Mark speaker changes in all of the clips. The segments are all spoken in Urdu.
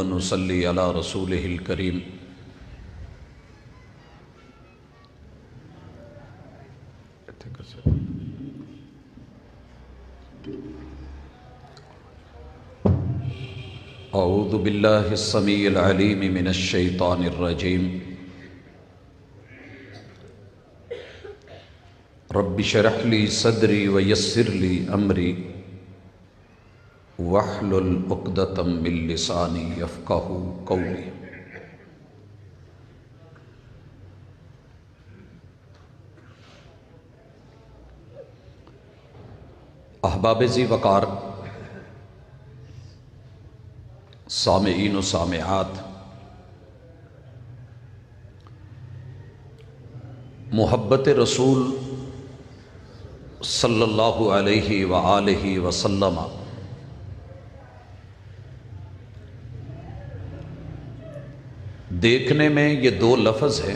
Speaker 1: ونصلی علی رسولہ الکریم۔ اعوذ باللہ السمیع العلیم من الشیطان الرجیم۔ رب اشرح لی صدری ویسر لی امری واحلل عقدۃ من لسانی یفقہوا قولی۔ احباب ذی وقار، سامعین و سامعات، محبت رسول صلی اللہ علیہ وآلہ وسلم دیکھنے میں یہ دو لفظ ہیں،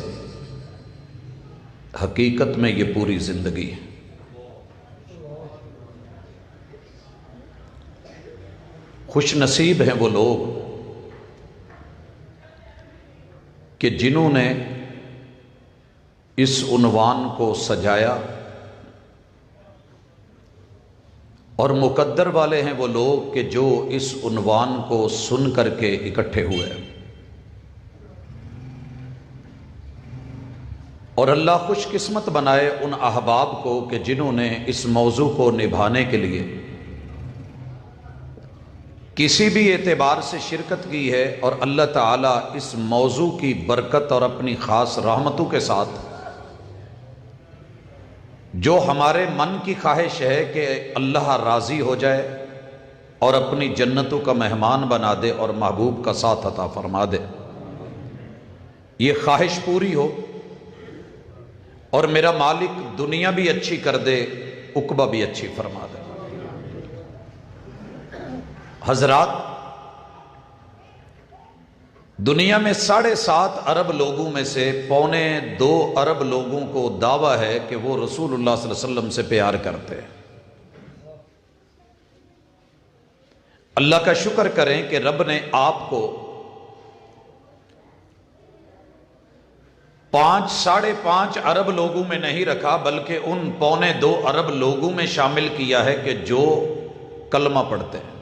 Speaker 1: حقیقت میں یہ پوری زندگی ہے۔ خوش نصیب ہیں وہ لوگ کہ جنہوں نے اس عنوان کو سجایا، اور مقدر والے ہیں وہ لوگ کہ جو اس عنوان کو سن کر کے اکٹھے ہوئے، اور اللہ خوش قسمت بنائے ان احباب کو کہ جنہوں نے اس موضوع کو نبھانے کے لیے کسی بھی اعتبار سے شرکت کی ہے، اور اللہ تعالیٰ اس موضوع کی برکت اور اپنی خاص رحمتوں کے ساتھ جو ہمارے من کی خواہش ہے کہ اللہ راضی ہو جائے اور اپنی جنتوں کا مہمان بنا دے اور محبوب کا ساتھ عطا فرما دے، یہ خواہش پوری ہو اور میرا مالک دنیا بھی اچھی کر دے، عقبہ بھی اچھی فرما دے۔ حضرات، دنیا میں 7.5 ارب لوگوں میں سے 1.25 ارب لوگوں کو دعویٰ ہے کہ وہ رسول اللہ صلی اللہ علیہ وسلم سے پیار کرتے ہیں۔ اللہ کا شکر کریں کہ رب نے آپ کو 5.5 ارب لوگوں میں نہیں رکھا، بلکہ ان 1.25 ارب لوگوں میں شامل کیا ہے کہ جو کلمہ پڑھتے ہیں۔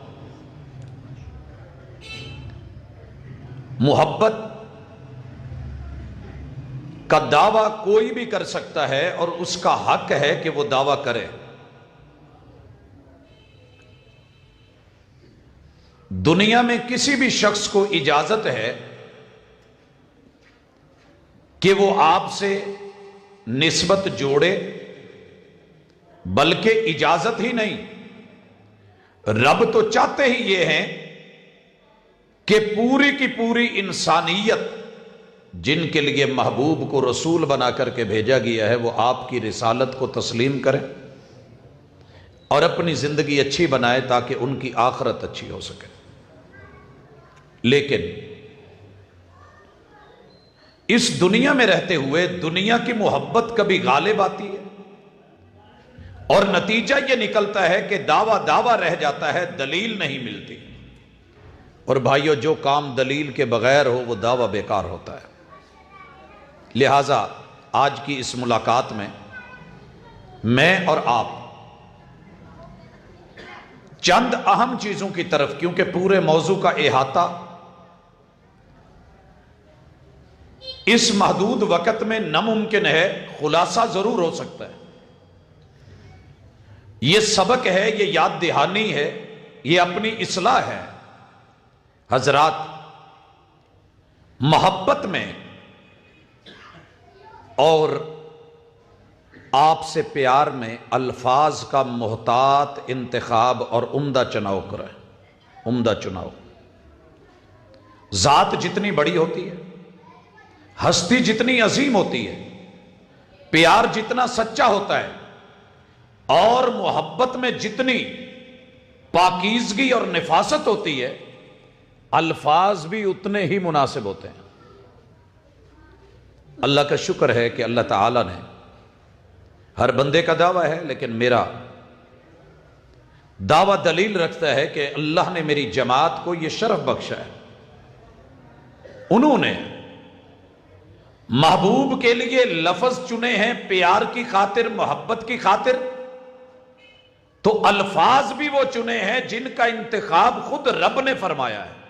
Speaker 1: محبت کا دعویٰ کوئی بھی کر سکتا ہے اور اس کا حق ہے کہ وہ دعویٰ کرے۔ دنیا میں کسی بھی شخص کو اجازت ہے کہ وہ آپ سے نسبت جوڑے، بلکہ اجازت ہی نہیں، رب تو چاہتے ہی یہ ہیں کہ پوری کی پوری انسانیت جن کے لیے محبوب کو رسول بنا کر کے بھیجا گیا ہے وہ آپ کی رسالت کو تسلیم کریں اور اپنی زندگی اچھی بنائے تاکہ ان کی آخرت اچھی ہو سکے۔ لیکن اس دنیا میں رہتے ہوئے دنیا کی محبت کبھی غالب آتی ہے اور نتیجہ یہ نکلتا ہے کہ دعویٰ رہ جاتا ہے، دلیل نہیں ملتی۔ اور بھائیو، جو کام دلیل کے بغیر ہو وہ دعویٰ بیکار ہوتا ہے۔ لہٰذا آج کی اس ملاقات میں اور آپ چند اہم چیزوں کی طرف، کیونکہ پورے موضوع کا احاطہ اس محدود وقت میں ناممکن ہے، خلاصہ ضرور ہو سکتا ہے۔ یہ سبق ہے، یہ یاد دہانی ہے، یہ اپنی اصلاح ہے۔ حضرات، محبت میں اور آپ سے پیار میں الفاظ کا محتاط انتخاب اور عمدہ چناؤ کریں، عمدہ چناؤ۔ ذات جتنی بڑی ہوتی ہے، ہستی جتنی عظیم ہوتی ہے، پیار جتنا سچا ہوتا ہے، اور محبت میں جتنی پاکیزگی اور نفاست ہوتی ہے، الفاظ بھی اتنے ہی مناسب ہوتے ہیں۔ اللہ کا شکر ہے کہ اللہ تعالیٰ نے، ہر بندے کا دعویٰ ہے لیکن میرا دعویٰ دلیل رکھتا ہے کہ اللہ نے میری جماعت کو یہ شرف بخشا ہے انہوں نے محبوب کے لیے لفظ چنے ہیں پیار کی خاطر، محبت کی خاطر، تو الفاظ بھی وہ چنے ہیں جن کا انتخاب خود رب نے فرمایا ہے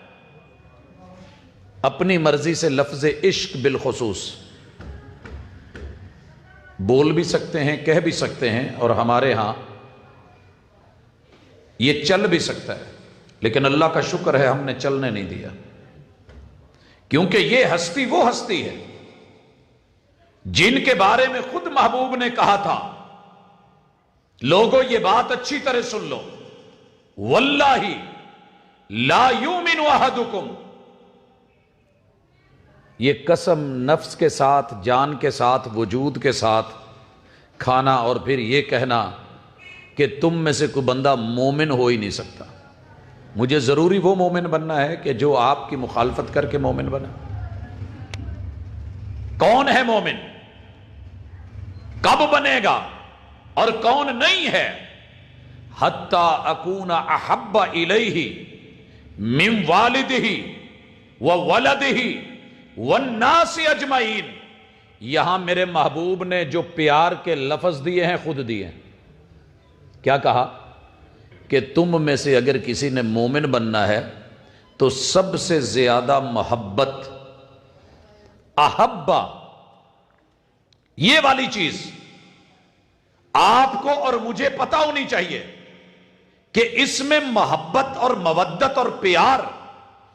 Speaker 1: اپنی مرضی سے۔ لفظ عشق بالخصوص بول بھی سکتے ہیں، کہہ بھی سکتے ہیں، اور ہمارے ہاں یہ چل بھی سکتا ہے، لیکن اللہ کا شکر ہے ہم نے چلنے نہیں دیا، کیونکہ یہ ہستی وہ ہستی ہے جن کے بارے میں خود محبوب نے کہا تھا، لوگوں یہ بات اچھی طرح سن لو، واللہ لا یؤمن احدکم، یہ قسم نفس کے ساتھ، جان کے ساتھ، وجود کے ساتھ کھانا، اور پھر یہ کہنا کہ تم میں سے کوئی بندہ مومن ہو ہی نہیں سکتا۔ مجھے ضروری وہ مومن بننا ہے کہ جو آپ کی مخالفت کر کے مومن بنا۔ کون ہے مومن؟ کب بنے گا اور کون نہیں ہے؟ حتی اکون احب الیہ من والدہ وولدہ والناس اجمعین، یہاں میرے محبوب نے جو پیار کے لفظ دیے ہیں خود دیے ہیں۔ کیا کہا؟ کہ تم میں سے اگر کسی نے مومن بننا ہے تو سب سے زیادہ محبت، احبا، یہ والی چیز آپ کو اور مجھے پتہ ہونی چاہیے کہ اس میں محبت اور مودت اور پیار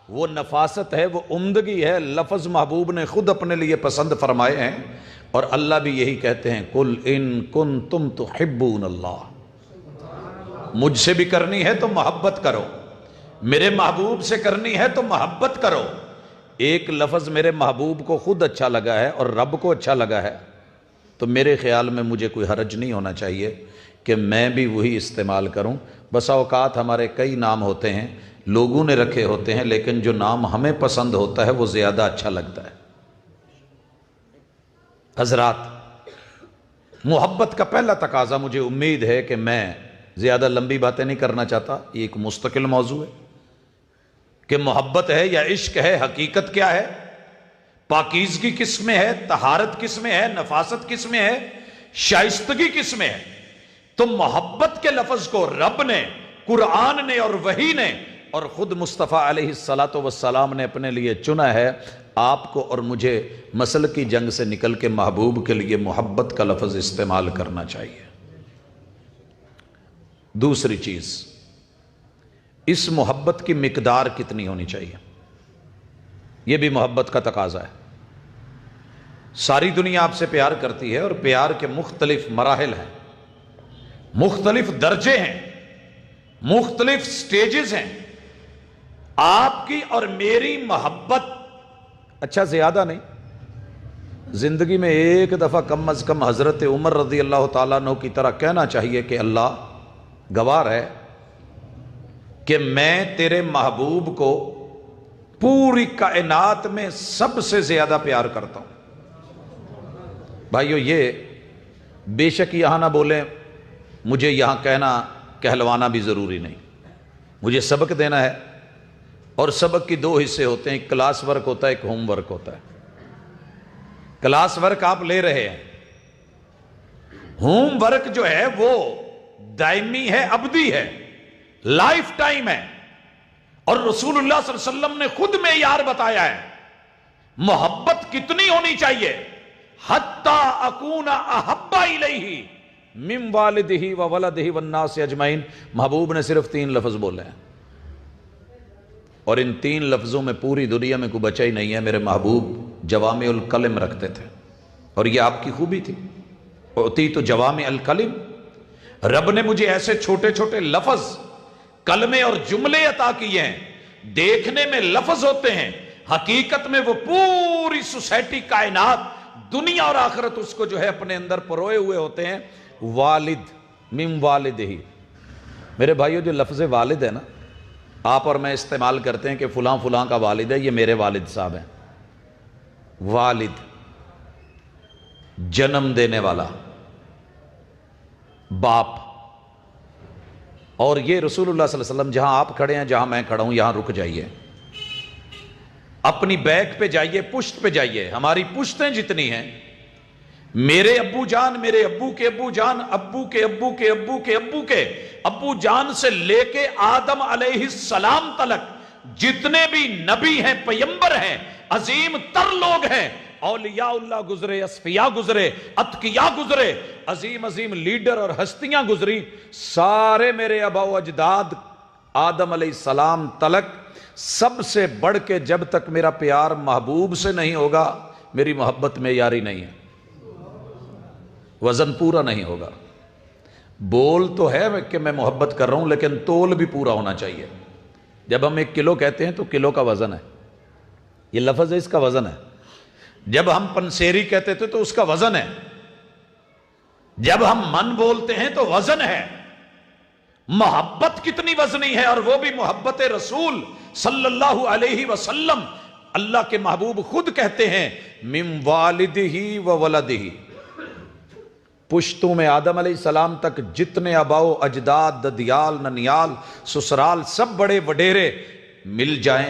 Speaker 1: وہ نفاست ہے، وہ عمدگی ہے، لفظ محبوب نے خود اپنے لیے پسند فرمائے ہیں، اور اللہ بھی یہی کہتے ہیں قل ان کنتم تحبون اللہ، مجھ سے بھی کرنی ہے تو محبت کرو، میرے محبوب سے کرنی ہے تو محبت کرو۔ ایک لفظ میرے محبوب کو خود اچھا لگا ہے اور رب کو اچھا لگا ہے، تو میرے خیال میں مجھے کوئی حرج نہیں ہونا چاہیے کہ میں بھی وہی استعمال کروں۔ بسا اوقات ہمارے کئی نام ہوتے ہیں، لوگوں نے رکھے ہوتے ہیں، لیکن جو نام ہمیں پسند ہوتا ہے وہ زیادہ اچھا لگتا ہے۔ حضرات، محبت کا پہلا تقاضا، مجھے امید ہے کہ میں زیادہ لمبی باتیں نہیں کرنا چاہتا، یہ ایک مستقل موضوع ہے کہ محبت ہے یا عشق ہے، حقیقت کیا ہے، پاکیزگی کس میں ہے، طہارت کس میں ہے، نفاست کس میں ہے، شائستگی کس میں ہے۔ تو محبت کے لفظ کو رب نے، قرآن نے اور وحی نے اور خود مصطفیٰ علیہ السلام نے اپنے لیے چنا ہے۔ آپ کو اور مجھے مسل کی جنگ سے نکل کے محبوب کے لیے محبت کا لفظ استعمال کرنا چاہیے۔ دوسری چیز، اس محبت کی مقدار کتنی ہونی چاہیے، یہ بھی محبت کا تقاضا ہے۔ ساری دنیا آپ سے پیار کرتی ہے، اور پیار کے مختلف مراحل ہیں، مختلف درجے ہیں، مختلف سٹیجز ہیں۔ آپ کی اور میری محبت، اچھا زیادہ نہیں، زندگی میں ایک دفعہ کم از کم حضرت عمر رضی اللہ تعالیٰ عنہ کی طرح کہنا چاہیے کہ اللہ گواہ ہے کہ میں تیرے محبوب کو پوری کائنات میں سب سے زیادہ پیار کرتا ہوں۔ بھائیو، یہ بے شک یہاں نہ بولیں، مجھے یہاں کہلوانا بھی ضروری نہیں، مجھے سبق دینا ہے، اور سبق کی دو حصے ہوتے ہیں، ایک کلاس ورک ہوتا ہے، ایک ہوم ورک ہوتا ہے۔ کلاس ورک آپ لے رہے ہیں، ہوم ورک جو ہے وہ دائمی ہے، ابدی ہے، لائف ٹائم ہے، اور رسول اللہ صلی اللہ علیہ وسلم نے خود معیار بتایا ہے۔ محبت کتنی ہونی چاہیے؟ حتی اکون احب الیہ من والدہ وولدہ والناس اجمعین۔ محبوب نے صرف 3 لفظ بولے ہیں، اور ان 3 لفظوں میں پوری دنیا میں کوئی بچا ہی نہیں ہے۔ میرے محبوب جوامع الکلم رکھتے تھے، اور یہ آپ کی خوبی تھی، اعطیت جوامع الکلم، رب نے مجھے ایسے چھوٹے چھوٹے لفظ، کلمے اور جملے عطا کیے ہیں، دیکھنے میں لفظ ہوتے ہیں، حقیقت میں وہ پوری سوسائٹی، کائنات، دنیا اور آخرت اس کو جو ہے اپنے اندر پروئے ہوئے ہوتے ہیں۔ والد، من والدہ، میرے بھائیو جو لفظ والد ہے نا، آپ اور میں استعمال کرتے ہیں کہ فلاں فلاں کا والد ہے، یہ میرے والد صاحب ہیں۔ والد، جنم دینے والا، باپ، اور یہ رسول اللہ صلی اللہ علیہ وسلم، جہاں آپ کھڑے ہیں، جہاں میں کھڑا ہوں، یہاں رک جائیے۔ اپنی بیک پہ جائیے، پشت پہ جائیے، ہماری پشتیں جتنی ہیں، میرے ابو جان، میرے ابو کے ابو جان، ابو کے ابو کے ابو کے ابو کے ابو جان سے لے کے آدم علیہ السلام تلک جتنے بھی نبی ہیں، پیمبر ہیں، عظیم تر لوگ ہیں، اولیاء اللہ گزرے، اصفیاء گزرے، اتقیاء گزرے، عظیم عظیم لیڈر اور ہستیاں گزری، سارے میرے آباء و اجداد آدم علیہ السلام تلک سب سے بڑھ کے جب تک میرا پیار محبوب سے نہیں ہوگا، میری محبت میں یاری نہیں ہے، وزن پورا نہیں ہوگا۔ بول تو ہے کہ میں محبت کر رہا ہوں، لیکن تول بھی پورا ہونا چاہیے۔ جب ہم 1 کلو کہتے ہیں تو کلو کا وزن ہے، یہ لفظ ہے، اس کا وزن ہے۔ جب ہم پنسیری کہتے تھے تو اس کا وزن ہے۔ جب ہم من بولتے ہیں تو وزن ہے۔ محبت کتنی وزنی ہے، اور وہ بھی محبت رسول صلی اللہ علیہ وسلم۔ اللہ کے محبوب خود کہتے ہیں من والدہ و ولدہ، پشتوں میں آدم علیہ السلام تک جتنے آباء و اجداد، ددیال، ننیال، سسرال، سب بڑے وڈیرے مل جائیں،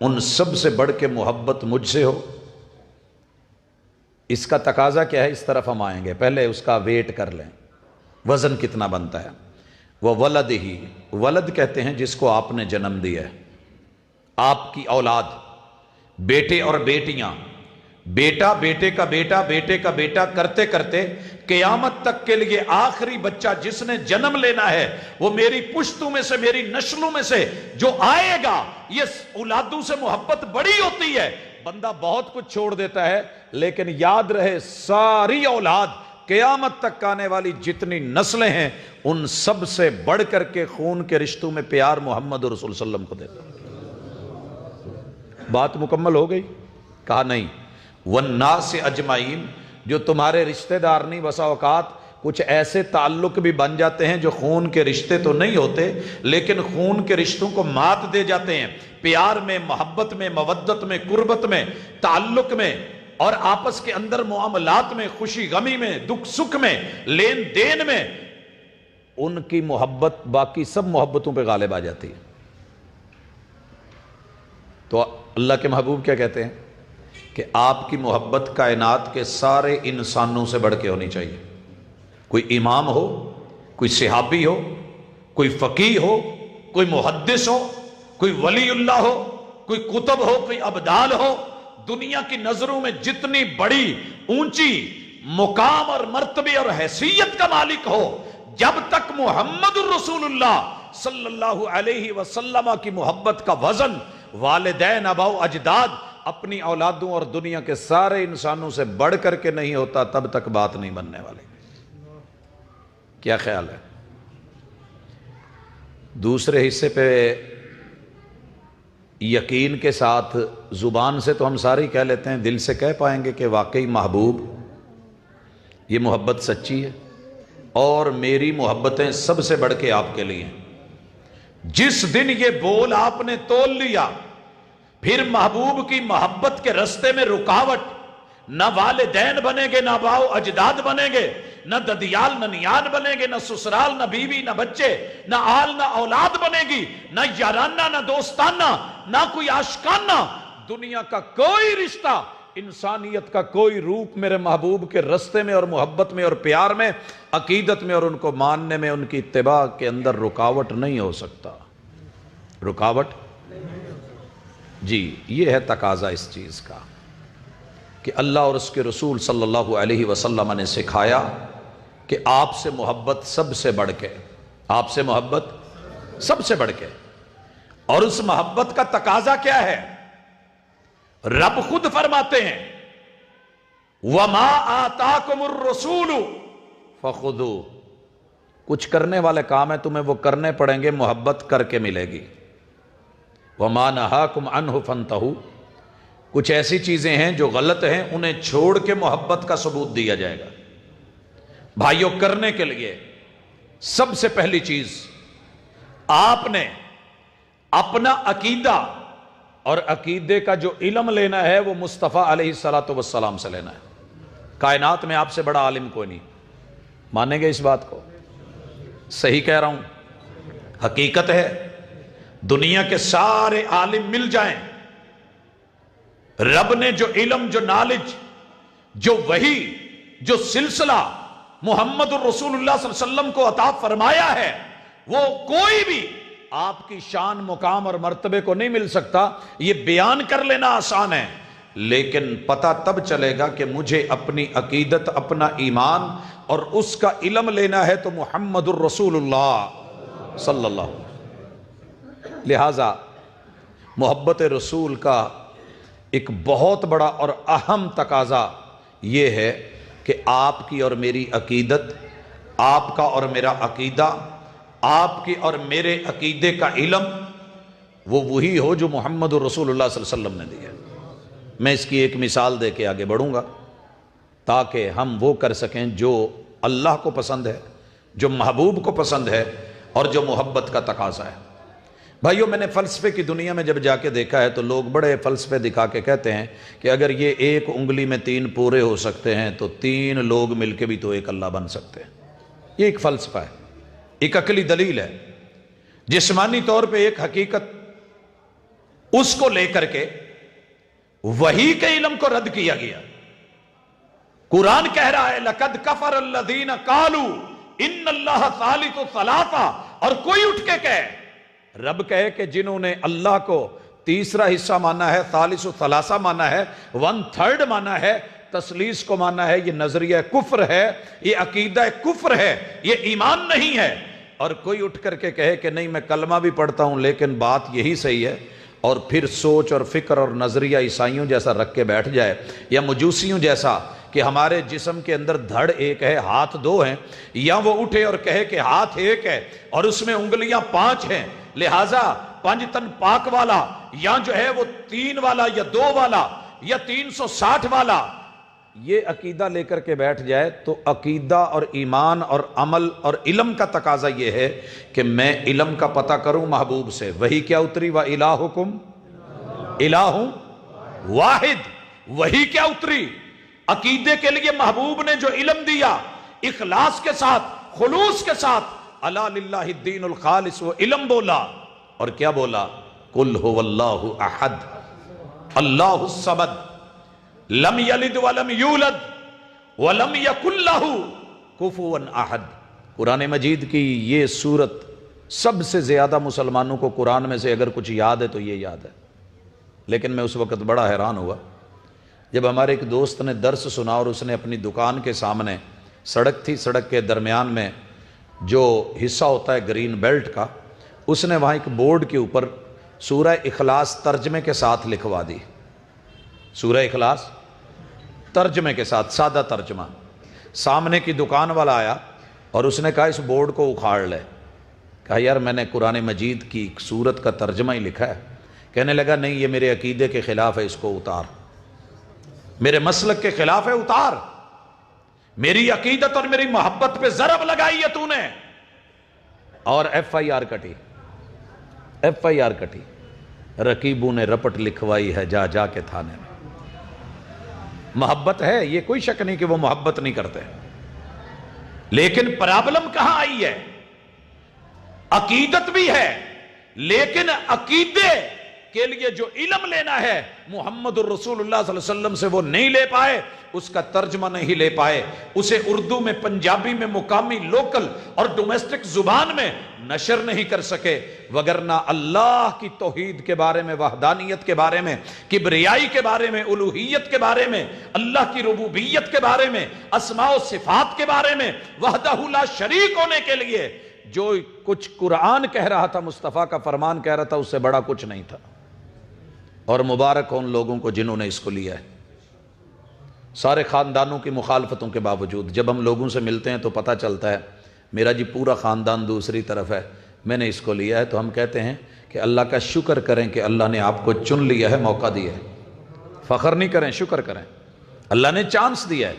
Speaker 1: ان سب سے بڑھ کے محبت مجھ سے ہو۔ اس کا تقاضا کیا ہے، اس طرف ہم آئیں گے، پہلے اس کا ویٹ کر لیں، وزن کتنا بنتا ہے۔ وہ ولد ہی، ولد کہتے ہیں جس کو آپ نے جنم دیا ہے، آپ کی اولاد، بیٹے اور بیٹیاں، بیٹا، بیٹے کا بیٹا، بیٹے کا بیٹا کرتے کرتے قیامت تک کے لیے آخری بچہ جس نے جنم لینا ہے، وہ میری پشتوں میں سے، میری نسلوں میں سے جو آئے گا۔ یہ اولادوں سے محبت بڑی ہوتی ہے، بندہ بہت کچھ چھوڑ دیتا ہے، لیکن یاد رہے ساری اولاد، قیامت تک آنے والی جتنی نسلیں ہیں، ان سب سے بڑھ کر کے خون کے رشتوں میں پیار محمد رسول صلی اللہ علیہ وسلم کو دیتا ہے۔ بات مکمل ہو گئی؟ کہا نہیں، والناس اجمعین، جو تمہارے رشتہ دار نہیں، بسا اوقات کچھ ایسے تعلق بھی بن جاتے ہیں جو خون کے رشتے تو نہیں ہوتے، لیکن خون کے رشتوں کو مات دے جاتے ہیں، پیار میں، محبت میں، مودت میں، قربت میں، تعلق میں، اور آپس کے اندر معاملات میں، خوشی غمی میں، دکھ سکھ میں، لین دین میں، ان کی محبت باقی سب محبتوں پہ غالب آ جاتی ہے۔ تو اللہ کے محبوب کیا کہتے ہیں کہ آپ کی محبت کائنات کے سارے انسانوں سے بڑھ کے ہونی چاہیے۔ کوئی امام ہو، کوئی صحابی ہو، کوئی فقیہ ہو، کوئی محدث ہو، کوئی ولی اللہ ہو، کوئی کتب ہو، کوئی ابدال ہو، دنیا کی نظروں میں جتنی بڑی اونچی مقام اور مرتبے اور حیثیت کا مالک ہو، جب تک محمد الرسول اللہ صلی اللہ علیہ وسلم کی محبت کا وزن والدین، آباء و اجداد، اپنی اولادوں اور دنیا کے سارے انسانوں سے بڑھ کر کے نہیں ہوتا، تب تک بات نہیں بننے والی۔ کیا خیال ہے؟ دوسرے حصے پہ یقین کے ساتھ زبان سے تو ہم سارے کہہ لیتے ہیں، دل سے کہہ پائیں گے کہ واقعی محبوب، یہ محبت سچی ہے، اور میری محبتیں سب سے بڑھ کے آپ کے لیے ہیں۔ جس دن یہ بول آپ نے تول لیا، پھر محبوب کی محبت کے رستے میں رکاوٹ، نہ والدین بنیں گے، نہ آباء و اجداد بنیں گے، نہ ددیال ننیال بنیں گے، نہ سسرال، نہ بیوی، نہ بچے، نہ آل، نہ اولاد بنے گی، نہ یارانہ، نہ دوستانہ، نہ کوئی عاشقانہ، دنیا کا کوئی رشتہ، انسانیت کا کوئی روپ میرے محبوب کے رستے میں اور محبت میں اور پیار میں، عقیدت میں اور ان کو ماننے میں، ان کی اتباع کے اندر رکاوٹ نہیں ہو سکتا۔ رکاوٹ، جی یہ ہے تقاضا اس چیز کا کہ اللہ اور اس کے رسول صلی اللہ علیہ وسلم نے سکھایا کہ آپ سے محبت سب سے بڑھ کے، آپ سے محبت سب سے بڑھ کے، اور اس محبت کا تقاضا کیا ہے؟ رب خود فرماتے ہیں وَمَا آتَاكُمُ الرَّسُولُ فَخُذُوهُ، کچھ کرنے والے کام ہیں تمہیں وہ کرنے پڑیں گے، محبت کر کے ملے گی۔ وَمَا نَهَاكُمْ عَنْهُ فَانْتَهُوا، کچھ ایسی چیزیں ہیں جو غلط ہیں، انہیں چھوڑ کے محبت کا ثبوت دیا جائے گا۔ بھائیوں، کرنے کے لیے سب سے پہلی چیز آپ نے اپنا عقیدہ اور عقیدے کا جو علم لینا ہے وہ مصطفیٰ علیہ السلام سے لینا ہے۔ کائنات میں آپ سے بڑا عالم کوئی نہیں، مانیں گے اس بات کو؟ صحیح کہہ رہا ہوں، حقیقت ہے۔ دنیا کے سارے عالم مل جائیں، رب نے جو علم، جو نالج، جو وحی، جو سلسلہ محمد الرسول اللہ صلی اللہ علیہ وسلم کو عطا فرمایا ہے، وہ کوئی بھی آپ کی شان، مقام اور مرتبے کو نہیں مل سکتا۔ یہ بیان کر لینا آسان ہے، لیکن پتہ تب چلے گا کہ مجھے اپنی عقیدت، اپنا ایمان اور اس کا علم لینا ہے تو محمد الرسول اللہ صلی اللہ علیہ وسلم۔ لہٰذا محبت رسول کا ایک بہت بڑا اور اہم تقاضا یہ ہے کہ آپ کی اور میری عقیدت، آپ کا اور میرا عقیدہ، آپ کی اور میرے عقیدے کا علم وہ وہی ہو جو محمد الرسول اللہ صلی اللہ علیہ وسلم نے دیا۔ میں اس کی ایک مثال دے کے آگے بڑھوں گا تاکہ ہم وہ کر سکیں جو اللہ کو پسند ہے، جو محبوب کو پسند ہے اور جو محبت کا تقاضا ہے۔ بھائیو، میں نے فلسفے کی دنیا میں جب جا کے دیکھا ہے تو لوگ بڑے فلسفے دکھا کے کہتے ہیں کہ اگر یہ ایک انگلی میں 3 پورے ہو سکتے ہیں تو 3 لوگ مل کے بھی تو ایک اللہ بن سکتے ہیں۔ یہ ایک فلسفہ ہے، ایک عقلی دلیل ہے۔ جسمانی طور پہ ایک حقیقت، اس کو لے کر کے وحی کے علم کو رد کیا گیا۔ قرآن کہہ رہا ہے لَقَدْ كَفَرَ الَّذِينَ قَالُوا إِنَّ اللَّهَ ثَالِثُ ثَلَاثَةٍ، اور کوئی اٹھ کے کہے، رب کہے کہ جنہوں نے اللہ کو تیسرا حصہ مانا ہے، ثالث و ثلاثہ مانا ہے، 1/3 مانا ہے، تثلیث کو مانا ہے، یہ نظریہ کفر ہے، یہ عقیدہ کفر ہے، یہ ایمان نہیں ہے۔ اور کوئی اٹھ کر کے کہے کہ نہیں، میں کلمہ بھی پڑھتا ہوں لیکن بات یہی صحیح ہے، اور پھر سوچ اور فکر اور نظریہ عیسائیوں جیسا رکھ کے بیٹھ جائے، یا مجوسیوں جیسا کہ ہمارے جسم کے اندر دھڑ ایک ہے، ہاتھ 2 ہیں، یا وہ اٹھے اور کہے کہ ہاتھ ایک ہے اور اس میں انگلیاں 5 ہیں، لہٰذا 5 تن پاک والا، یا جو ہے وہ 3 والا یا 2 والا یا 360 والا، یہ عقیدہ لے کر کے بیٹھ جائے تو عقیدہ اور ایمان اور عمل اور علم کا تقاضا یہ ہے کہ میں علم کا پتہ کروں محبوب سے۔ وہی کیا اتری؟ وَإِلَٰهُكُمْ إِلَٰهٌ وَاحِدٌ، وہی کیا اتری؟ عقیدے کے لیے محبوب نے جو علم دیا، اخلاص کے ساتھ، خلوص کے ساتھ، الا للہ الدین الخالص، وہ علم بولا، اور کیا بولا؟ قل هو اللہ احد اللہ الصمد لم یلد ولم یولد ولم یکن لہ کفوا احد۔ قرآن مجید کی یہ سورت سب سے زیادہ مسلمانوں کو قرآن میں سے اگر کچھ یاد ہے تو یہ یاد ہے، لیکن میں اس وقت بڑا حیران ہوا جب ہمارے ایک دوست نے درس سنا اور اس نے اپنی دکان کے سامنے، سڑک تھی، سڑک کے درمیان میں جو حصہ ہوتا ہے گرین بیلٹ کا، اس نے وہاں ایک بورڈ کے اوپر سورہ اخلاص ترجمے کے ساتھ لکھوا دی۔ سورہ اخلاص ترجمے کے ساتھ، سادہ ترجمہ۔ سامنے کی دکان والا آیا اور اس نے کہا اس بورڈ کو اکھاڑ لے۔ کہا یار میں نے قرآن مجید کی ایک سورت کا ترجمہ ہی لکھا ہے۔ کہنے لگا نہیں، یہ میرے عقیدے کے خلاف ہے، اس کو اتار، میرے مسلک کے خلاف ہے، اتار، میری عقیدت اور میری محبت پہ ضرب لگائی ہے تو نے۔ اور FIR کٹی، FIR کٹی، رقیبوں نے رپٹ لکھوائی ہے جا جا کے تھانے میں۔ محبت ہے، یہ کوئی شک نہیں کہ وہ محبت نہیں کرتے، لیکن پرابلم کہاں آئی ہے؟ عقیدت بھی ہے، لیکن عقیدے کے لیے جو علم لینا ہے محمد الرسول اللہ صلی اللہ علیہ وسلم سے وہ نہیں لے پائے، اس کا ترجمہ نہیں لے پائے، اسے اردو میں، پنجابی میں، مقامی لوکل اور ڈومیسٹک زبان میں نشر نہیں کر سکے، وگرنہ اللہ کی توحید کے بارے میں، وحدانیت کے بارے میں، کبریائی کے بارے میں، الوہیت کے بارے میں، اللہ کی ربوبیت کے بارے میں، اسماء و صفات کے بارے میں، وحدہ لا شریک ہونے کے لیے جو کچھ قرآن کہہ رہا تھا، مصطفیٰ کا فرمان کہہ رہا تھا، اس سے بڑا کچھ نہیں تھا۔ اور مبارک ہو ان لوگوں کو جنہوں نے اس کو لیا ہے، سارے خاندانوں کی مخالفتوں کے باوجود۔ جب ہم لوگوں سے ملتے ہیں تو پتہ چلتا ہے میرا جی پورا خاندان دوسری طرف ہے، میں نے اس کو لیا ہے، تو ہم کہتے ہیں کہ اللہ کا شکر کریں کہ اللہ نے آپ کو چن لیا ہے، موقع دیا ہے۔ فخر نہیں کریں، شکر کریں، اللہ نے چانس دیا ہے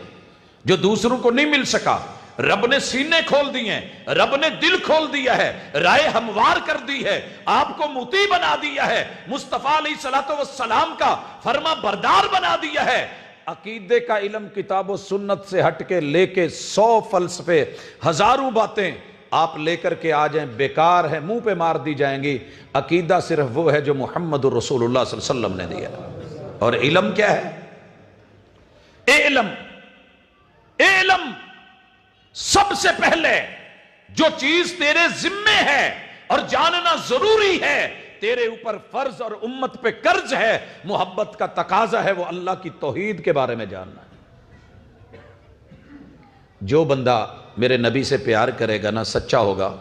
Speaker 1: جو دوسروں کو نہیں مل سکا۔ رب نے سینے کھول دیے ہیں، رب نے دل کھول دیا ہے، رائے ہموار کر دی ہے، آپ کو مطیع بنا دیا ہے، مصطفیٰ علیہ السلام کا فرما بردار بنا دیا ہے۔ عقیدے کا علم کتاب و سنت سے ہٹ کے لے کے 100 فلسفے، ہزاروں باتیں آپ لے کر کے آ جائیں، بیکار ہے، منہ پہ مار دی جائیں گی۔ عقیدہ صرف وہ ہے جو محمد الرسول اللہ صلی اللہ علیہ وسلم نے دیا۔ اور علم کیا ہے؟ علم سب سے پہلے جو چیز تیرے ذمے ہے اور جاننا ضروری ہے، تیرے اوپر فرض اور امت پہ قرض ہے، محبت کا تقاضا ہے، وہ اللہ کی توحید کے بارے میں جاننا ہے۔ جو بندہ میرے نبی سے پیار کرے گا نا، سچا ہوگا،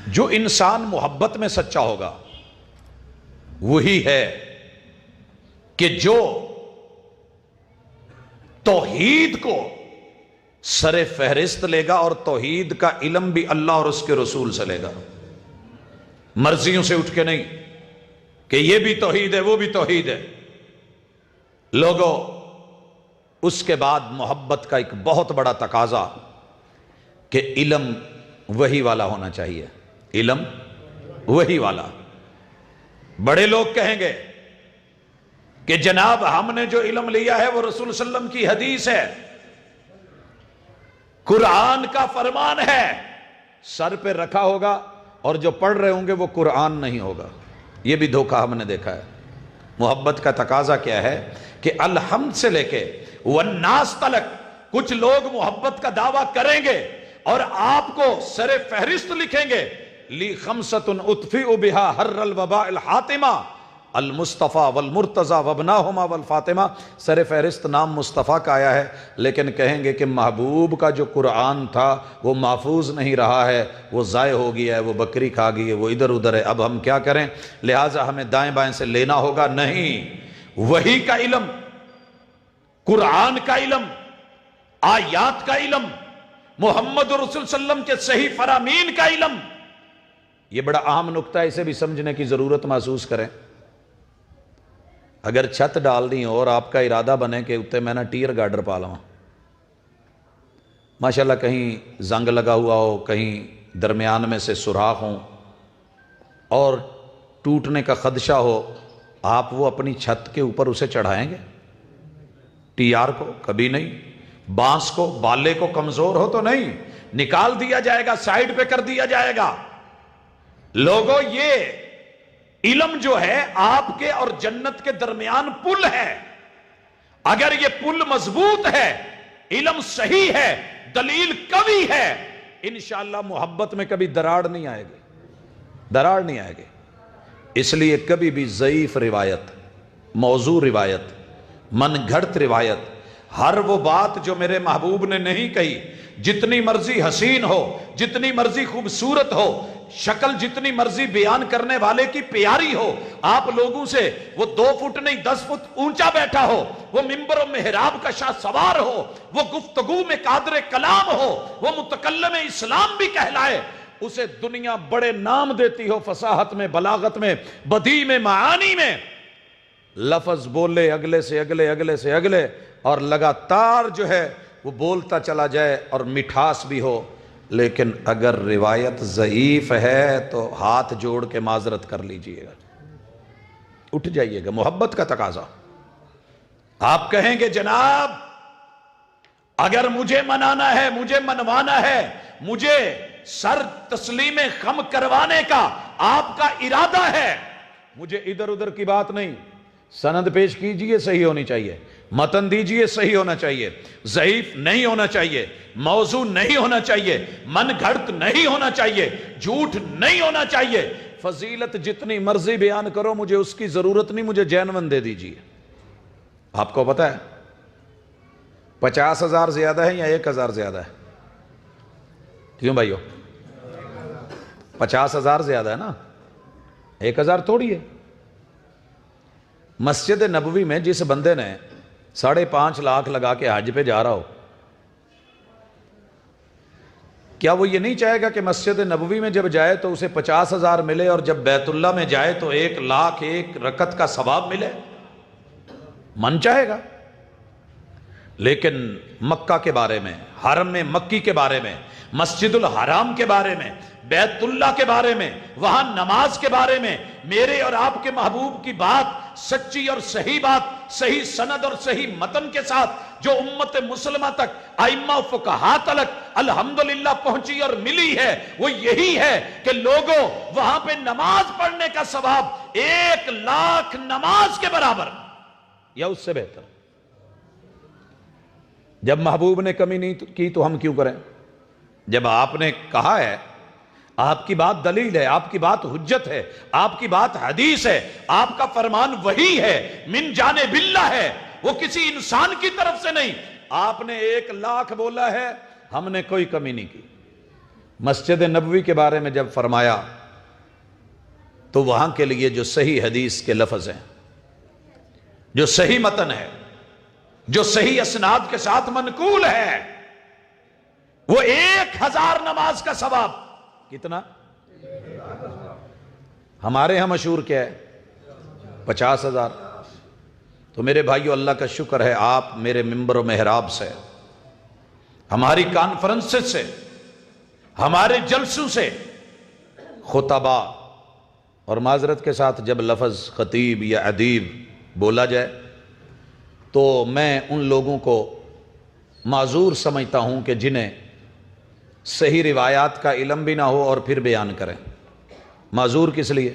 Speaker 1: جو انسان محبت میں سچا ہوگا وہی ہے کہ جو توحید کو سر فہرست لے گا، اور توحید کا علم بھی اللہ اور اس کے رسول سے لے گا، مرضیوں سے اٹھ کے نہیں کہ یہ بھی توحید ہے وہ بھی توحید ہے۔ لوگوں، اس کے بعد محبت کا ایک بہت بڑا تقاضا کہ علم وحی والا ہونا چاہیے، علم وحی والا۔ بڑے لوگ کہیں گے کہ جناب ہم نے جو علم لیا ہے وہ رسول صلی اللہ علیہ وسلم کی حدیث ہے، قرآن کا فرمان ہے، سر پہ رکھا ہوگا اور جو پڑھ رہے ہوں گے وہ قرآن نہیں ہوگا۔ یہ بھی دھوکہ ہم نے دیکھا ہے۔ محبت کا تقاضا کیا ہے کہ الحمد سے لے کے والناس تلک کچھ لوگ محبت کا دعویٰ کریں گے اور آپ کو سر فہرست لکھیں گے، لی خمسۃ اطفئ بہا حر الوباء الحاتمہ المصطفیٰ والمرتضیٰ وابناہما والفاطمہ۔ سر فہرست نام مصطفیٰ کا آیا ہے، لیکن کہیں گے کہ محبوب کا جو قرآن تھا وہ محفوظ نہیں رہا ہے، وہ ضائع ہو گیا ہے، وہ بکری کھا گئی ہے، وہ ادھر ادھر ہے، اب ہم کیا کریں؟ لہٰذا ہمیں دائیں بائیں سے لینا ہوگا۔ نہیں، وحی کا علم، قرآن کا علم، آیات کا علم، محمد رسول صلی اللہ علیہ وسلم کے صحیح فرامین کا علم، یہ بڑا اہم نکتہ ہے، اسے بھی سمجھنے کی ضرورت محسوس کریں۔ اگر چھت ڈالنی ہو اور آپ کا ارادہ بنے کہ اتنے میں نا ٹیر گارڈر پا لوں، ماشاءاللہ کہیں زنگ لگا ہوا ہو، کہیں درمیان میں سے سوراخ ہوں اور ٹوٹنے کا خدشہ ہو، آپ وہ اپنی چھت کے اوپر اسے چڑھائیں گے؟ ٹی آر کو کبھی نہیں، بانس کو، بالے کو کمزور ہو تو نہیں، نکال دیا جائے گا، سائیڈ پہ کر دیا جائے گا۔ لوگوں، یہ علم جو ہے آپ کے اور جنت کے درمیان پل ہے۔ اگر یہ پل مضبوط ہے، علم صحیح ہے، دلیل قوی ہے، انشاءاللہ محبت میں کبھی دراڑ نہیں آئے گی، دراڑ نہیں آئے گی۔ اس لیے کبھی بھی ضعیف روایت، موضوع روایت، من گھڑت روایت، ہر وہ بات جو میرے محبوب نے نہیں کہی، جتنی مرضی حسین ہو، جتنی مرضی خوبصورت ہو، شکل جتنی مرضی بیان کرنے والے کی پیاری ہو، آپ لوگوں سے وہ 2 فٹ نہیں 10 فٹ اونچا بیٹھا ہو، وہ منبر و محراب کا شاہ سوار ہو، وہ گفتگو میں قادر کلام ہو، وہ متکلم اسلام بھی کہلائے، اسے دنیا بڑے نام دیتی ہو، فصاحت میں، بلاغت میں، بدیع میں، معانی میں، لفظ بولے اگلے سے اگلے، اگلے سے اگلے، اور لگاتار جو ہے وہ بولتا چلا جائے اور مٹھاس بھی ہو، لیکن اگر روایت ضعیف ہے تو ہاتھ جوڑ کے معذرت کر لیجئے گا، اٹھ جائیے گا۔ محبت کا تقاضا، آپ کہیں گے جناب اگر مجھے منانا ہے، مجھے منوانا ہے، مجھے سر تسلیم خم کروانے کا آپ کا ارادہ ہے، مجھے ادھر ادھر کی بات نہیں، سند پیش کیجئے، صحیح ہونی چاہیے، متن دیجئے، صحیح ہونا چاہیے، ضعیف نہیں ہونا چاہیے، موضوع نہیں ہونا چاہیے، من گھڑت نہیں ہونا چاہیے، جھوٹ نہیں ہونا چاہیے، فضیلت جتنی مرضی بیان کرو، مجھے اس کی ضرورت نہیں، مجھے جینون دے دیجئے۔ آپ کو پتا ہے 50,000 زیادہ ہے یا 1,000 زیادہ ہے؟ کیوں بھائیو؟ 50,000 زیادہ ہے نا، 1,000 تھوڑی ہے۔ مسجد نبوی میں جس بندے نے 5.5 لاکھ لگا کے حج پہ جا رہا ہو، کیا وہ یہ نہیں چاہے گا کہ مسجد نبوی میں جب جائے تو اسے 50,000 ملے اور جب بیت اللہ میں جائے تو 1 لاکھ 1 رکعت کا ثواب ملے؟ من چاہے گا۔ لیکن مکہ کے بارے میں، حرم مکی کے بارے میں، مسجد الحرام کے بارے میں، بیت اللہ کے بارے میں، وہاں نماز کے بارے میں میرے اور آپ کے محبوب کی بات سچی اور صحیح بات، صحیح سند اور صحیح متن کے ساتھ جو امت مسلمہ تک، ائمہ و فقہا تک الحمدللہ پہنچی اور ملی ہے، وہ یہی ہے کہ لوگوں وہاں پہ نماز پڑھنے کا ثواب 1,00,000 نماز کے برابر یا اس سے بہتر۔ جب محبوب نے کمی نہیں کی تو ہم کیوں کریں؟ جب آپ نے کہا ہے، آپ کی بات دلیل ہے، آپ کی بات حجت ہے، آپ کی بات حدیث ہے، آپ کا فرمان وحی ہے، من جانب اللہ ہے، وہ کسی انسان کی طرف سے نہیں۔ آپ نے 1,00,000 بولا ہے، ہم نے کوئی کمی نہیں کی۔ مسجد نبوی کے بارے میں جب فرمایا تو وہاں کے لیے جو صحیح حدیث کے لفظ ہیں، جو صحیح متن ہے، جو صحیح اسناد کے ساتھ منقول ہے، وہ 1,000 نماز کا ثواب۔ کتنا؟ ہمارے ہاں مشہور کیا ہے؟ 50,000۔ تو میرے بھائیو، اللہ کا شکر ہے آپ میرے ممبر و محراب سے، ہماری کانفرنس سے، ہمارے جلسوں سے خطبہ، اور معذرت کے ساتھ جب لفظ خطیب یا ادیب بولا جائے تو میں ان لوگوں کو معذور سمجھتا ہوں کہ جنہیں صحیح روایات کا علم بھی نہ ہو اور پھر بیان کریں۔ معذور کس لیے؟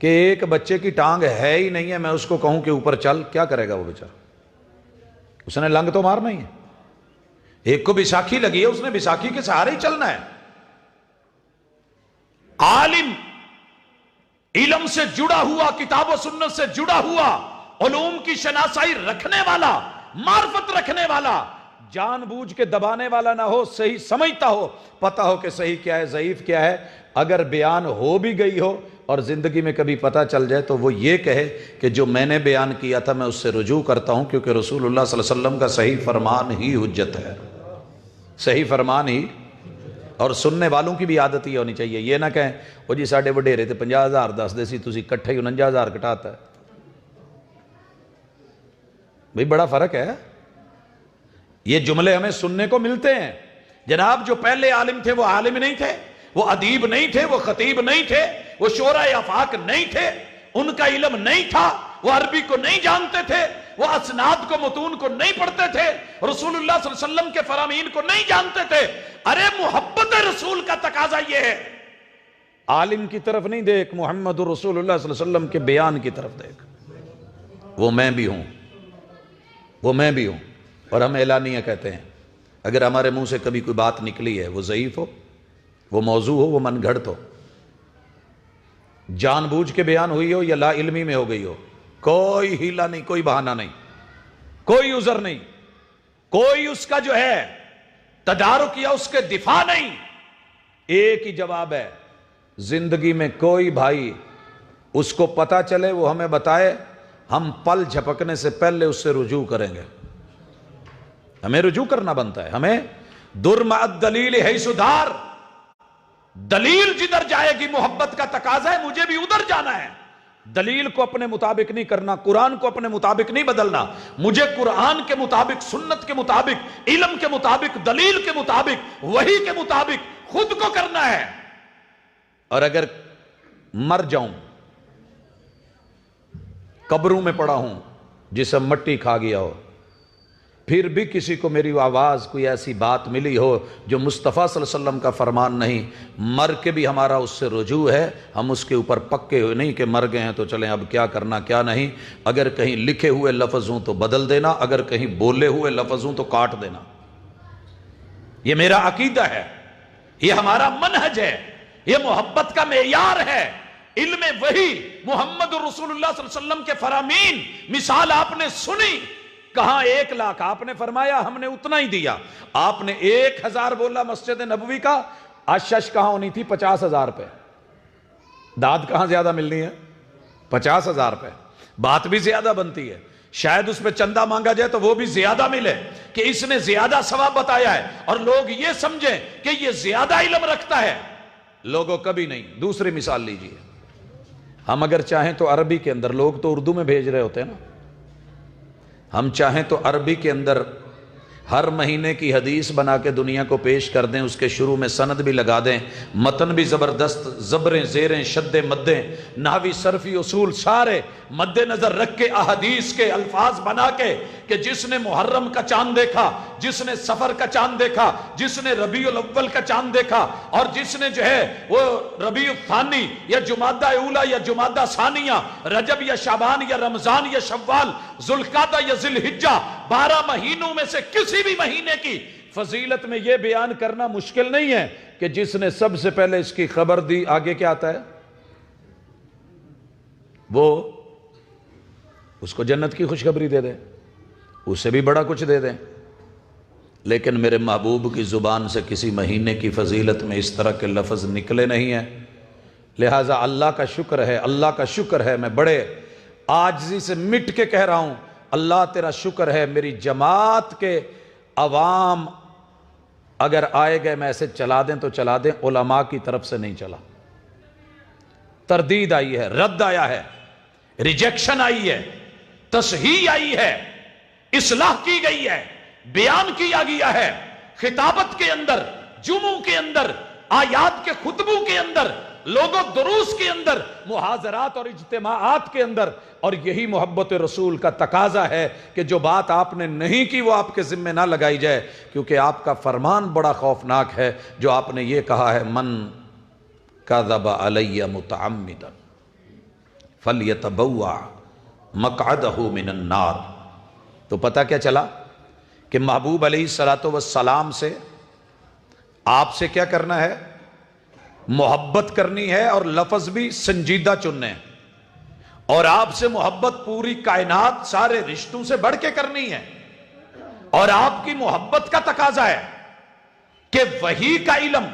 Speaker 1: کہ ایک بچے کی ٹانگ ہے ہی نہیں ہے، میں اس کو کہوں کہ اوپر چل، کیا کرے گا وہ بیچارہ؟ اس نے لنگ تو مارنا ہی ہے۔ ایک کو بیساکھی لگی ہے، اس نے بیساکھی کے سہارے ہی چلنا ہے۔ عالم، علم سے جڑا ہوا، کتاب و سنت سے جڑا ہوا، علوم کی شناسائی رکھنے والا، معرفت رکھنے والا، جان بوجھ کے دبانے والا نہ ہو، صحیح سمجھتا ہو، پتہ ہو کہ صحیح کیا ہے، ضعیف کیا ہے۔ اگر بیان ہو بھی گئی ہو اور زندگی میں کبھی پتہ چل جائے تو وہ یہ کہے کہ جو میں نے بیان کیا تھا میں اس سے رجوع کرتا ہوں، کیونکہ رسول اللہ صلی اللہ علیہ وسلم کا صحیح فرمان ہی حجت ہے، صحیح فرمان ہی۔ اور سننے والوں کی بھی عادت ہی ہونی چاہیے، یہ نہ کہیں وہ جی ساڑھے وڈیرے تے 50,000 دس دے سی، تسی کٹھے ہی 49,000 کٹاتا ہے۔ بھئی بڑا فرق ہے۔ یہ جملے ہمیں سننے کو ملتے ہیں۔ جناب جو پہلے عالم تھے وہ عالم نہیں تھے، وہ ادیب نہیں تھے، وہ خطیب نہیں تھے، وہ شورائے آفاق نہیں تھے، ان کا علم نہیں تھا، وہ عربی کو نہیں جانتے تھے، وہ اسناد کو، متون کو نہیں پڑھتے تھے، رسول اللہ صلی اللہ علیہ وسلم کے فرامین کو نہیں جانتے تھے۔ ارے محبت رسول کا تقاضا یہ ہے، عالم کی طرف نہیں دیکھ، محمد رسول اللہ صلی اللہ علیہ وسلم کے بیان کی طرف دیکھ۔ وہ میں بھی ہوں، وہ میں بھی ہوں، اور ہم اعلانیہ کہتے ہیں اگر ہمارے منہ سے کبھی کوئی بات نکلی ہے، وہ ضعیف ہو، وہ موضوع ہو، وہ من گھڑت ہو، جان بوجھ کے بیان ہوئی ہو یا لا علمی میں ہو گئی ہو، کوئی ہیلا نہیں، کوئی بہانہ نہیں، کوئی عذر نہیں، کوئی اس کا جو ہے تدارک یا اس کے دفاع نہیں۔ ایک ہی جواب ہے، زندگی میں کوئی بھائی اس کو پتا چلے وہ ہمیں بتائے، ہم پل جھپکنے سے پہلے اس سے رجوع کریں گے۔ ہمیں رجوع کرنا بنتا ہے، ہمیں در مع الدلیل حیث دار، دلیل جدھر جائے گی محبت کا تقاضا ہے، مجھے بھی ادھر جانا ہے۔ دلیل کو اپنے مطابق نہیں کرنا، قرآن کو اپنے مطابق نہیں بدلنا، مجھے قرآن کے مطابق، سنت کے مطابق، علم کے مطابق، دلیل کے مطابق، وحی کے مطابق خود کو کرنا ہے۔ اور اگر مر جاؤں، قبروں میں پڑا ہوں، جسم مٹی کھا گیا ہو، پھر بھی کسی کو میری آواز کوئی ایسی بات ملی ہو جو مصطفیٰ صلی اللہ علیہ وسلم کا فرمان نہیں، مر کے بھی ہمارا اس سے رجوع ہے، ہم اس کے اوپر پکے ہوئے نہیں کہ مر گئے ہیں تو چلیں اب کیا کرنا کیا نہیں۔ اگر کہیں لکھے ہوئے لفظ ہوں تو بدل دینا، اگر کہیں بولے ہوئے لفظ ہوں تو کاٹ دینا۔ یہ میرا عقیدہ ہے، یہ ہمارا منہج ہے، یہ محبت کا معیار ہے۔ علم وحی، محمد رسول اللہ صلی اللہ علیہ وسلم کے فرامین، مثال آپ نے سنی، کہاں 1,00,000 آپ نے فرمایا، ہم نے اتنا ہی دیا۔ آپ نے 1,000 بولا مسجد نبوی کا، آشش کہاں ہونی تھی؟ 50,000 پہ۔ داد کہاں زیادہ ملنی ہے؟ 50,000 پہ۔ بات بھی زیادہ بنتی ہے، شاید اس پہ چندہ مانگا جائے تو وہ بھی زیادہ ملے کہ اس نے زیادہ ثواب بتایا ہے، اور لوگ یہ سمجھیں کہ یہ زیادہ علم رکھتا ہے۔ لوگوں کبھی نہیں۔ دوسری مثال لیجئے، ہم اگر چاہیں تو عربی کے اندر، لوگ تو اردو میں بھیج رہے ہوتے ہیں نا، ہم چاہیں تو عربی کے اندر ہر مہینے کی حدیث بنا کے دنیا کو پیش کر دیں، اس کے شروع میں سند بھی لگا دیں، متن بھی زبردست، زبریں زیریں شدیں مدیں نحوی صرفی اصول سارے مد نظر رکھ کے احادیث کے الفاظ بنا کے کہ جس نے محرم کا چاند دیکھا، جس نے سفر کا چاند دیکھا، جس نے ربیع الاول کا چاند دیکھا، اور جس نے جو ہے وہ ربیع الثانی یا جمادہ اولی یا جمادہ ثانیہ، رجب یا شعبان یا رمضان یا شوال، ذوالقعدہ یا ذی الحجہ، 12 مہینوں میں سے کسی بھی مہینے کی فضیلت میں یہ بیان کرنا مشکل نہیں ہے کہ جس نے سب سے پہلے اس کی خبر دی، آگے کیا آتا ہے؟ وہ اس کو جنت کی خوشخبری دے دے، اسے بھی بڑا کچھ دے دیں۔ لیکن میرے محبوب کی زبان سے کسی مہینے کی فضیلت میں اس طرح کے لفظ نکلے نہیں ہیں، لہٰذا اللہ کا شکر ہے، اللہ کا شکر ہے، میں بڑے عاجزی سے مٹ کے کہہ رہا ہوں، اللہ تیرا شکر ہے، میری جماعت کے عوام اگر آئے گئے میسج چلا دیں تو چلا دیں، علماء کی طرف سے نہیں چلا، تردید آئی ہے، رد آیا ہے، ریجیکشن آئی ہے، تصحیح آئی ہے، اصلاح کی گئی ہے، بیان کیا گیا ہے، خطابت کے اندر، جمعوں کے اندر، آیات کے خطبوں کے اندر، لوگوں دروس کے اندر، محاضرات اور اجتماعات کے اندر، اور یہی محبت رسول کا تقاضا ہے کہ جو بات آپ نے نہیں کی وہ آپ کے ذمہ نہ لگائی جائے، کیونکہ آپ کا فرمان بڑا خوفناک ہے جو آپ نے یہ کہا ہے، من کذب علی متعمدا فلیتبوأ مقعدہ من النار۔ تو پتہ کیا چلا کہ محبوب علیہ السلام سے آپ سے کیا کرنا ہے؟ محبت کرنی ہے، اور لفظ بھی سنجیدہ چننے ہیں، اور آپ سے محبت پوری کائنات سارے رشتوں سے بڑھ کے کرنی ہے، اور آپ کی محبت کا تقاضا ہے کہ وحی کا علم،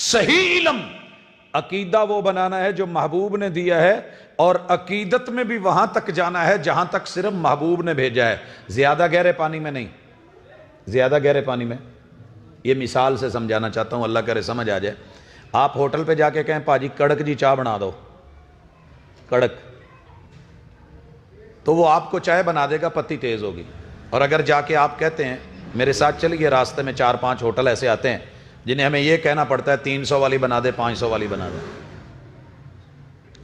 Speaker 1: صحیح علم، عقیدہ وہ بنانا ہے جو محبوب نے دیا ہے، اور عقیدت میں بھی وہاں تک جانا ہے جہاں تک صرف محبوب نے بھیجا ہے، زیادہ گہرے پانی میں نہیں، زیادہ گہرے پانی میں۔ یہ مثال سے سمجھانا چاہتا ہوں، اللہ کرے سمجھ آ جائے۔ آپ ہوٹل پہ جا کے کہیں پاجی کڑک جی چائے بنا دو، کڑک، تو وہ آپ کو چائے بنا دے گا، پتی تیز ہوگی۔ اور اگر جا کے آپ کہتے ہیں میرے ساتھ چلیے، راستے میں 4-5 ہوٹل ایسے آتے ہیں جنہیں ہمیں یہ کہنا پڑتا ہے 300 والی بنا دے، 500 والی بنا دے،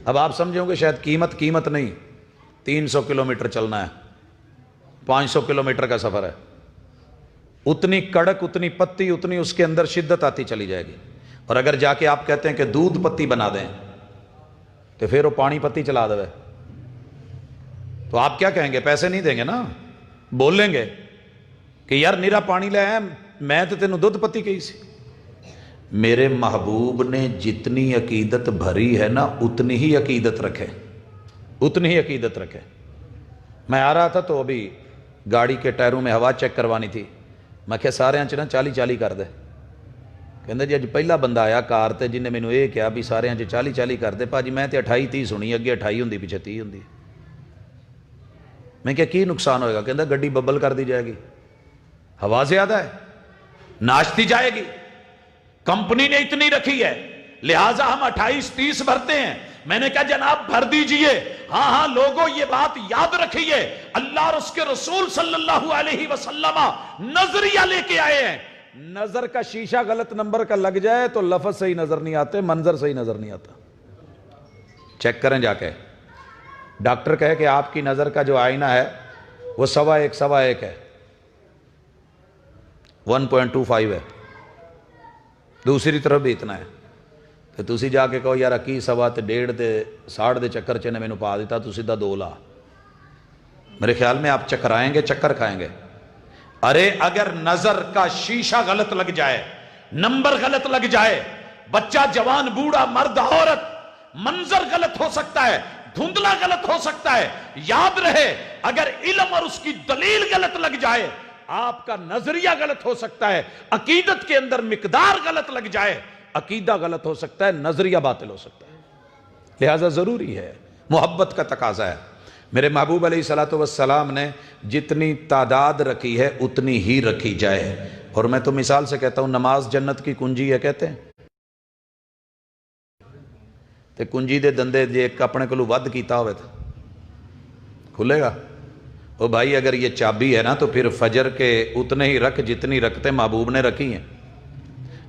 Speaker 1: اب آپ سمجھیں گے شاید قیمت نہیں، 300 کلومیٹر چلنا ہے، 500 کلومیٹر کا سفر ہے، اتنی کڑک، اتنی پتی، اتنی اس کے اندر شدت آتی چلی جائے گی۔ اور اگر جا کے آپ کہتے ہیں کہ دودھ پتی بنا دیں تو پھر وہ پانی پتی چلا دے، تو آپ کیا کہیں گے؟ پیسے نہیں دیں گے نا، بولیں گے کہ یار نیرا پانی لے آئے، میں تو تینوں دودھ پتی کہی سی۔ میرے محبوب نے جتنی عقیدت بھری ہے نا، اتنی ہی عقیدت رکھے، اتنی ہی عقیدت رکھے۔ میں آ رہا تھا تو ابھی گاڑی کے ٹائروں میں ہوا چیک کروانی تھی، میں کہا سارے انچ نا 40-40 کر دے، کہندے جی اج پہلا بندہ آیا کار تے جن نے مینوں یہ کہا بھی سارے انچ 40-40 کر دے، پاجی میں تے 28-30 سنی، اگے 28 ہوندی پیچھے 30 ہوندی۔ میں کہا کی نقصان ہوئے گا؟ کہندا گڈی ببل کر دی جائے گی، ہوا زیادہ ہے، ناشتی جائے گی، کمپنی نے اتنی رکھی ہے، لہٰذا ہم 28-30 بھرتے ہیں۔ میں نے کہا جناب بھر دیجئے، ہاں لوگوں یہ بات یاد رکھیے، اللہ اور اس کے رسول صلی اللہ علیہ وسلم نظریہ لے کے آئے ہیں، نظر کا شیشہ غلط نمبر کا لگ جائے تو لفظ صحیح نظر نہیں آتے، منظر صحیح نظر نہیں آتا۔ چیک کریں جا کے، ڈاکٹر کہے کہ آپ کی نظر کا جو آئینہ ہے وہ 1.25 ہے، 1.25 ہے، دوسری طرف بھی اتنا ہے، تو تسی جا کے کہو یار کی 1.25 تے 1.5 تے 1.5 دے چکر چ نے مینوں پا دیتا، تو سیدھا 2 لا۔ میرے خیال میں آپ چکرائیں گے، چکر کھائیں گے۔ ارے اگر نظر کا شیشہ غلط لگ جائے، نمبر غلط لگ جائے، بچہ جوان بوڑھا مرد عورت، منظر غلط ہو سکتا ہے، دھندلا غلط ہو سکتا ہے، یاد رہے اگر علم اور اس کی دلیل غلط لگ جائے، آپ کا نظریہ غلط ہو سکتا ہے، عقیدت کے اندر مقدار غلط لگ جائے، عقیدہ غلط ہو سکتا ہے، نظریہ باطل ہو سکتا ہے۔ لہذا ضروری ہے، محبت کا تقاضا ہے۔ میرے محبوب علیہ السلام نے جتنی تعداد رکھی ہے اتنی ہی رکھی جائے۔ اور میں تو مثال سے کہتا ہوں نماز جنت کی کنجی ہے کہتے ہیں، تے کنجی دے دندے جے اپنے کو ود کیتا ہوئے تو کھلے گا، او بھائی اگر یہ چابی ہے نا تو پھر فجر کے اتنے ہی رکھ جتنی رکھتے محبوب نے رکھی ہیں،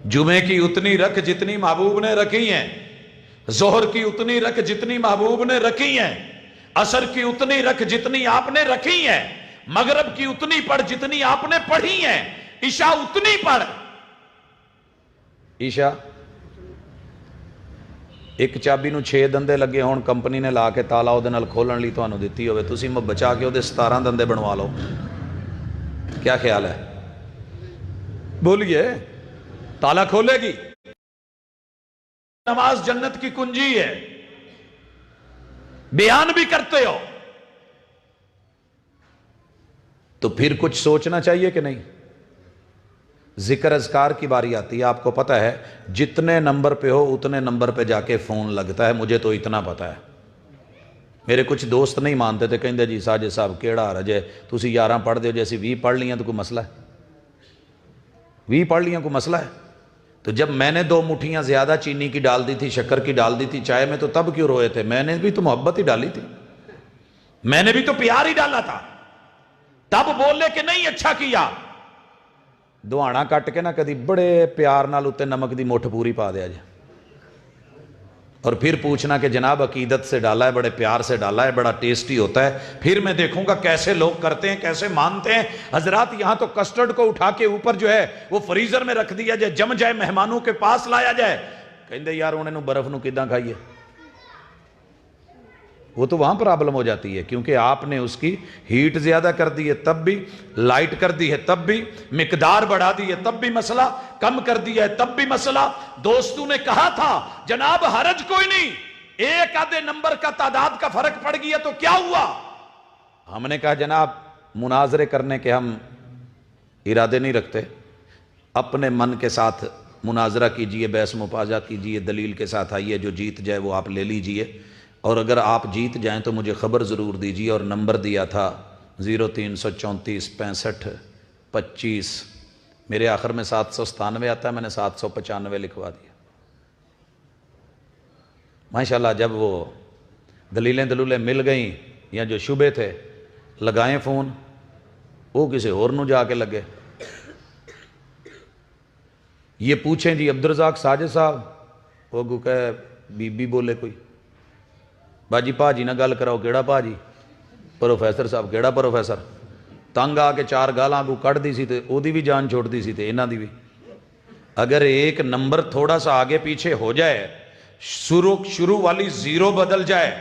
Speaker 1: جمعے کی اتنی رکھ جتنی محبوب نے رکھی ہیں، ظہر کی اتنی رکھ جتنی محبوب نے رکھی ہیں، عصر کی اتنی رکھ جتنی آپ نے رکھی ہیں، مغرب کی اتنی پڑھ جتنی آپ نے پڑھی ہیں، عشاء اتنی پڑھ. عشاء ایک چابی نو 6 دندے لگے ہون، کمپنی نے لا کے تالا وہ نال کھولن لی تانوں دتی ہوئے، تسی بچا کے وہ 17 دندے بنوا لو. کیا خیال ہے؟ بولیے. تالا کھولے گی؟ نماز جنت کی کنجی ہے، بیان بھی کرتے ہو تو پھر کچھ سوچنا چاہیے کہ نہیں؟ ذکر اذکار کی باری آتی ہے، آپ کو پتہ ہے جتنے نمبر پہ ہو اتنے نمبر پہ جا کے فون لگتا ہے. مجھے تو اتنا پتہ ہے. میرے کچھ دوست نہیں مانتے تھے، کہیں جی ساجد صاحب کیڑا رج ہے، تسی 11 پڑھ دے جیسی 20 پڑھ لیاں تو کوئی مسئلہ ہے؟ 20 پڑھ لیاں کوئی مسئلہ ہے؟ تو جب میں نے 2 مٹھیاں زیادہ چینی کی ڈال دی تھی، شکر کی ڈال دی تھی چائے میں، تو تب کیوں روئے تھے؟ میں نے بھی تو محبت ہی ڈالی تھی، میں نے بھی تو پیار ہی ڈالا تھا، تب بولے کہ نہیں اچھا کیا. دہانا کٹ کے نہ کدی بڑے پیار نال اتے نمک دی مٹھ پوری پا دیا جائے، اور پھر پوچھنا کہ جناب عقیدت سے ڈالا ہے، بڑے پیار سے ڈالا ہے، بڑا ٹیسٹی ہوتا ہے. پھر میں دیکھوں گا کیسے لوگ کرتے ہیں، کیسے مانتے ہیں. حضرات یہاں تو کسٹرڈ کو اٹھا کے اوپر جو ہے وہ فریزر میں رکھ دیا جائے، جم جائے، مہمانوں کے پاس لایا جائے، کہیں دے یار انہیں برف نو کداں کھائیے. وہ تو وہاں پرابلم ہو جاتی ہے، کیونکہ آپ نے اس کی ہیٹ زیادہ کر دی ہے تب بھی، لائٹ کر دی ہے تب بھی، مقدار بڑھا دی ہے تب بھی مسئلہ، کم کر دیا ہے تب بھی مسئلہ. دوستوں نے کہا تھا جناب حرج کوئی نہیں، 1 آدھے نمبر کا تعداد کا فرق پڑ گیا تو کیا ہوا؟ ہم نے کہا جناب مناظرے کرنے کے ہم ارادے نہیں رکھتے، اپنے من کے ساتھ مناظرہ کیجئے، بحث مباحثہ کیجئے، دلیل کے ساتھ آئیے، جو جیت جائے وہ آپ لے لیجئے، اور اگر آپ جیت جائیں تو مجھے خبر ضرور دیجیے. اور نمبر دیا تھا 0334 65 25، میرے آخر میں 797 آتا ہے، میں نے 795 لکھوا دیا. ماشاءاللہ جب وہ دلیلیں مل گئیں یا جو شبے تھے لگائیں فون، وہ کسی اور نو جا کے لگے. یہ پوچھیں جی عبدالرزاق ساجد صاحب، وہ گو کہ بی بی بولے کوئی، باجی پاجی نہ گل کراؤ، کیڑا پاجی؟ پروفیسر صاحب کیڑا پروفیسر؟ تنگ آ کے 4 گالاں کو کٹ دی سی تے او دی بھی جان چھوڑ دی سی تے انہاں دی بھی. اگر ایک نمبر تھوڑا سا آگے پیچھے ہو جائے، شروع والی 0 بدل جائے،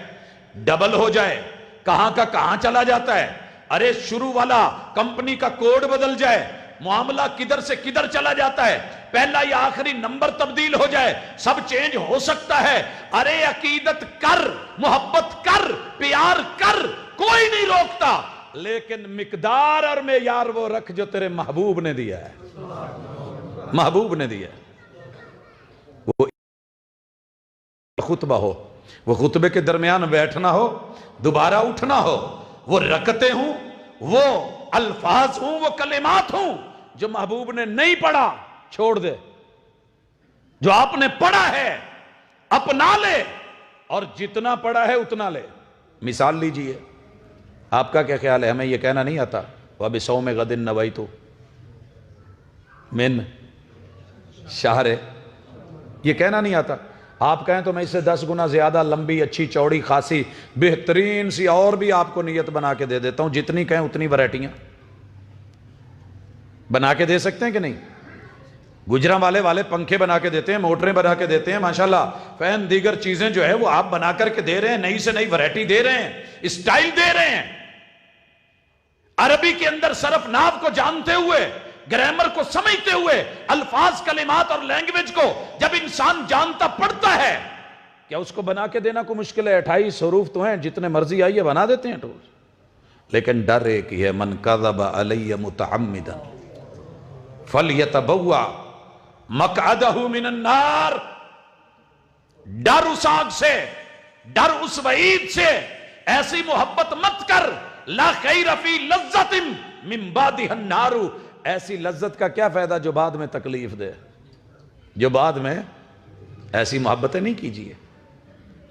Speaker 1: ڈبل ہو جائے، کہاں کا کہاں چلا جاتا ہے. ارے شروع والا کمپنی کا کوڈ بدل جائے، معاملہ کدھر سے کدھر چلا جاتا ہے، پہلا یا آخری نمبر تبدیل ہو جائے، سب چینج ہو سکتا ہے. ارے عقیدت کر، محبت کر، پیار کر، کوئی نہیں روکتا، لیکن مقدار اور معیار وہ رکھ جو تیرے محبوب نے دیا ہے، محبوب نے دیا ہے. وہ خطبہ ہو، وہ خطبے کے درمیان بیٹھنا ہو، دوبارہ اٹھنا ہو، وہ رکعتیں ہوں، وہ الفاظ ہوں، وہ کلمات ہوں جو محبوب نے نہیں پڑھا چھوڑ دے، جو آپ نے پڑھا ہے اپنا لے، اور جتنا پڑھا ہے اتنا لے. مثال لیجئے، آپ کا کیا خیال ہے؟ ہمیں یہ کہنا نہیں آتا وَبِصَوْمِ غَدٍ نَوَيْتُ مِنْ شَهْرِ، یہ کہنا نہیں آتا. آپ کہیں تو میں اس سے 10 گنا زیادہ لمبی اچھی چوڑی خاصی بہترین سی اور بھی آپ کو نیت بنا کے دے دیتا ہوں، جتنی کہیں اتنی ورائٹیاں بنا کے دے سکتے ہیں کہ نہیں؟ گجرا والے پنکھے بنا کے دیتے ہیں، موٹریں بنا کے دیتے ہیں، ماشاءاللہ فین دیگر چیزیں جو ہے وہ آپ بنا کر کے دے رہے ہیں، نئی سے نئی ورائٹی دے رہے ہیں، اسٹائل دے رہے ہیں. عربی کے اندر صرف ناو کو جانتے ہوئے، گرامر کو سمجھتے ہوئے، الفاظ کلمات اور لینگویج کو جب انسان جانتا پڑھتا ہے، کیا اس کو بنا کے دینا کوئی مشکل ہے؟ 28 حروف تو ہیں، جتنے مرضی آئیے بنا دیتے ہیں ٹول. لیکن ڈر ایک ہی ہے، من کذب علی متعمدا فلیتبوأ مقعدہ من النار. ڈر اس آگ سے، ڈر اس وعید سے. ایسی محبت مت کر، لا خیر فی لذت من بعدها النار. ایسی لذت کا کیا فائدہ جو بعد میں تکلیف دے، جو بعد میں ایسی محبتیں نہیں کیجیے.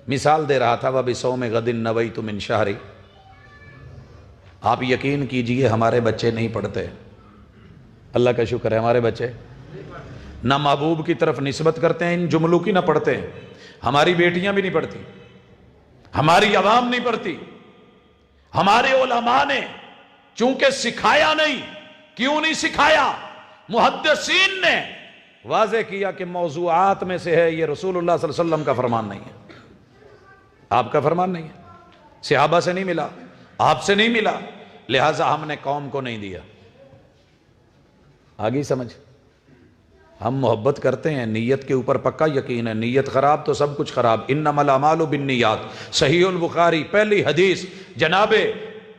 Speaker 1: مثال دے رہا تھا وَبِصَوْمِ غَدٍ نَوَيْتُ مِنْ شَهْرِ، آپ یقین کیجئے ہمارے بچے نہیں پڑھتے، اللہ کا شکر ہے ہمارے بچے نہ محبوب کی طرف نسبت کرتے ہیں ان جملوں کی، نہ پڑھتے ہیں۔ ہماری بیٹیاں بھی نہیں پڑھتی، ہماری عوام نہیں پڑھتی۔ ہمارے علماء نے چونکہ سکھایا نہیں، کیوں نہیں سکھایا؟ محدثین نے واضح کیا کہ موضوعات میں سے ہے، یہ رسول اللہ صلی اللہ علیہ وسلم کا فرمان نہیں ہے، آپ کا فرمان نہیں ہے، صحابہ سے نہیں ملا، آپ سے نہیں ملا، لہٰذا ہم نے قوم کو نہیں دیا۔ آگئی سمجھ؟ ہم محبت کرتے ہیں، نیت کے اوپر پکا یقین ہے، نیت خراب تو سب کچھ خراب۔ انما الاعمال بالنیات، صحیح البخاری پہلی حدیث، جناب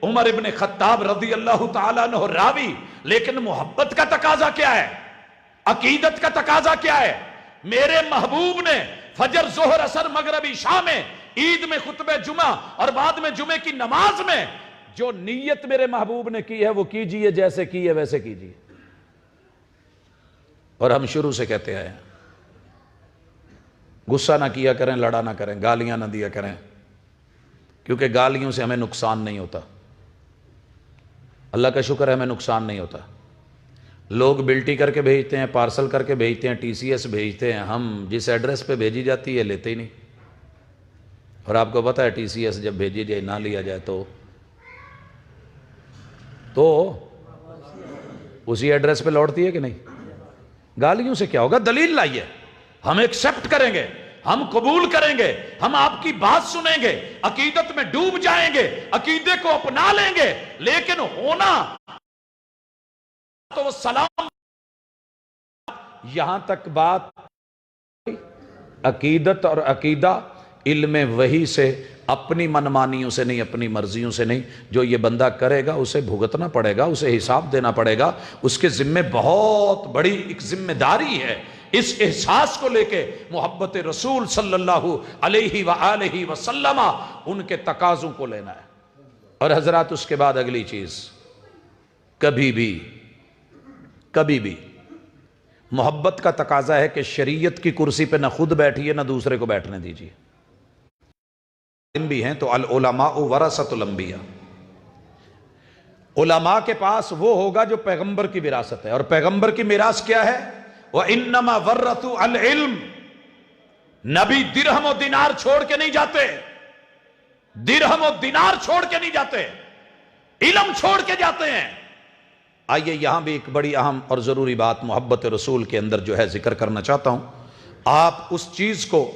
Speaker 1: عمر ابن خطاب رضی اللہ تعالیٰ عنہ راوی۔ لیکن محبت کا تقاضا کیا ہے؟ عقیدت کا تقاضا کیا ہے؟ میرے محبوب نے فجر ظہر عصر مغرب عشاء میں، عید میں خطبہ جمعہ اور بعد میں جمعے کی نماز میں جو نیت میرے محبوب نے کی ہے وہ کیجئے، جیسے کی ہے ویسے کیجئے۔ اور ہم شروع سے کہتے آئے ہیں غصہ نہ کیا کریں، لڑا نہ کریں، گالیاں نہ دیا کریں، کیونکہ گالیوں سے ہمیں نقصان نہیں ہوتا، اللہ کا شکر ہے ہمیں نقصان نہیں ہوتا۔ لوگ بلٹی کر کے بھیجتے ہیں، پارسل کر کے بھیجتے ہیں، ٹی سی ایس بھیجتے ہیں، ہم جس ایڈریس پہ بھیجی جاتی ہے لیتے ہی نہیں۔ اور آپ کو پتہ ہے ٹی سی ایس جب بھیجی جائے نہ لیا جائے تو اسی ایڈریس پہ لوٹتی ہے کہ نہیں؟ گالیوں سے کیا ہوگا؟ دلیل لائیے، ہم ایکسپٹ کریں گے، ہم قبول کریں گے، ہم آپ کی بات سنیں گے، عقیدت میں ڈوب جائیں گے، عقیدے کو اپنا لیں گے، لیکن ہونا تو وہ سلام۔ یہاں تک بات عقیدت اور عقیدہ علم وحی سے، اپنی منمانیوں سے نہیں، اپنی مرضیوں سے نہیں۔ جو یہ بندہ کرے گا اسے بھگتنا پڑے گا، اسے حساب دینا پڑے گا، اس کے ذمہ بہت بڑی ایک ذمہ داری ہے۔ اس احساس کو لے کے محبت رسول صلی اللہ علیہ وآلہ وسلم ان کے تقاضوں کو لینا ہے۔ اور حضرات اس کے بعد اگلی چیز، کبھی بھی محبت کا تقاضا ہے کہ شریعت کی کرسی پہ نہ خود بیٹھیے نہ دوسرے کو بیٹھنے دیجیے۔ بھی ہیں تو العلماء ورثۃ الانبیاء، علماء کے پاس وہ ہوگا جو پیغمبر کی وراثت ہے، اور پیغمبر کی میراث کیا ہے؟ وَإِنَّمَا وَرَّثُوا الْعِلْمَ۔ نبی درہم و دینار چھوڑ کے نہیں جاتے، درہم و دینار چھوڑ کے نہیں جاتے، علم چھوڑ کے جاتے ہیں۔ آئیے یہاں بھی ایک بڑی اہم اور ضروری بات محبت رسول کے اندر جو ہے ذکر کرنا چاہتا ہوں۔ آپ اس چیز کو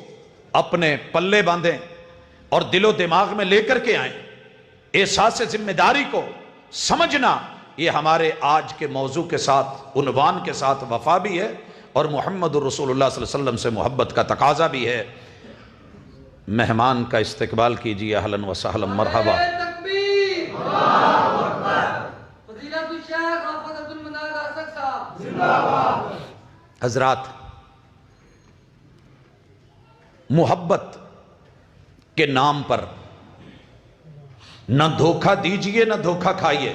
Speaker 1: اپنے پلے باندھیں اور دل و دماغ میں لے کر کے آئیں۔ احساس ذمہ داری کو سمجھنا، یہ ہمارے آج کے موضوع کے ساتھ، عنوان کے ساتھ وفا بھی ہے، اور محمد الرسول اللہ صلی اللہ علیہ وسلم سے محبت کا تقاضا بھی ہے۔ مہمان کا استقبال کیجیے، اہلاً و سہلاً، مرحبا۔ حضرات، محبت کے نام پر نہ دھوکہ دیجئے نہ دھوکہ کھائیے،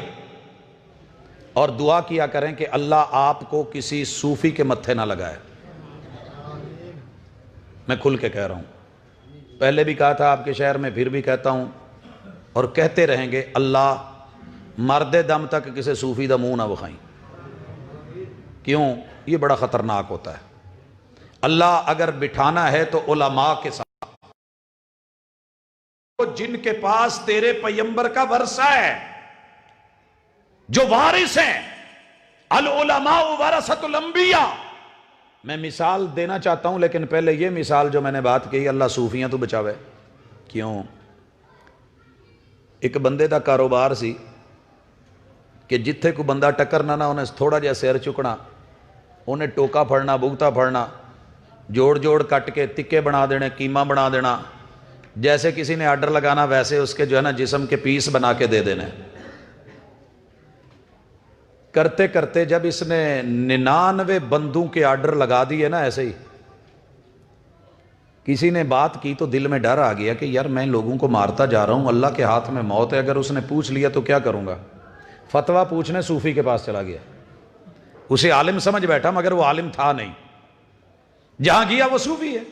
Speaker 1: اور دعا کیا کریں کہ اللہ آپ کو کسی صوفی کے متھے نہ لگائے۔ میں کھل کے کہہ رہا ہوں، پہلے بھی کہا تھا آپ کے شہر میں، پھر بھی کہتا ہوں اور کہتے رہیں گے، اللہ مردے دم تک کسی صوفی دا منہ نہ بخائیں۔ کیوں؟ یہ بڑا خطرناک ہوتا ہے۔ اللہ اگر بٹھانا ہے تو علماء کے ساتھ، جن کے پاس تیرے پیغمبر کا ورثہ ہے، جو وارث ہیں، العلماء ورثۃ الانبیاء۔ میں مثال دینا چاہتا ہوں، لیکن پہلے یہ مثال جو میں نے بات کی، اللہ صوفیاں تو بچاوے۔ کیوں؟ ایک بندے دا کاروبار سی کہ جتھے کو بندہ ٹکر نہ انہیں تھوڑا جہا سیر چکنا، انہیں ٹوکا پھڑنا، بھگتا پھڑنا، جوڑ جوڑ کٹ کے تکے بنا دینے، قیمہ بنا دینا، جیسے کسی نے آرڈر لگانا ویسے اس کے جو ہے نا جسم کے پیس بنا کے دے دینے۔ کرتے کرتے جب اس نے 99 بندوں کے آرڈر لگا دیے نا، ایسے ہی کسی نے بات کی تو دل میں ڈر آ گیا کہ یار میں لوگوں کو مارتا جا رہا ہوں، اللہ کے ہاتھ میں موت ہے، اگر اس نے پوچھ لیا تو کیا کروں گا؟ فتویٰ پوچھنے صوفی کے پاس چلا گیا۔ اسے عالم سمجھ بیٹھا مگر وہ عالم تھا نہیں، جہاں گیا وہ صوفی ہے،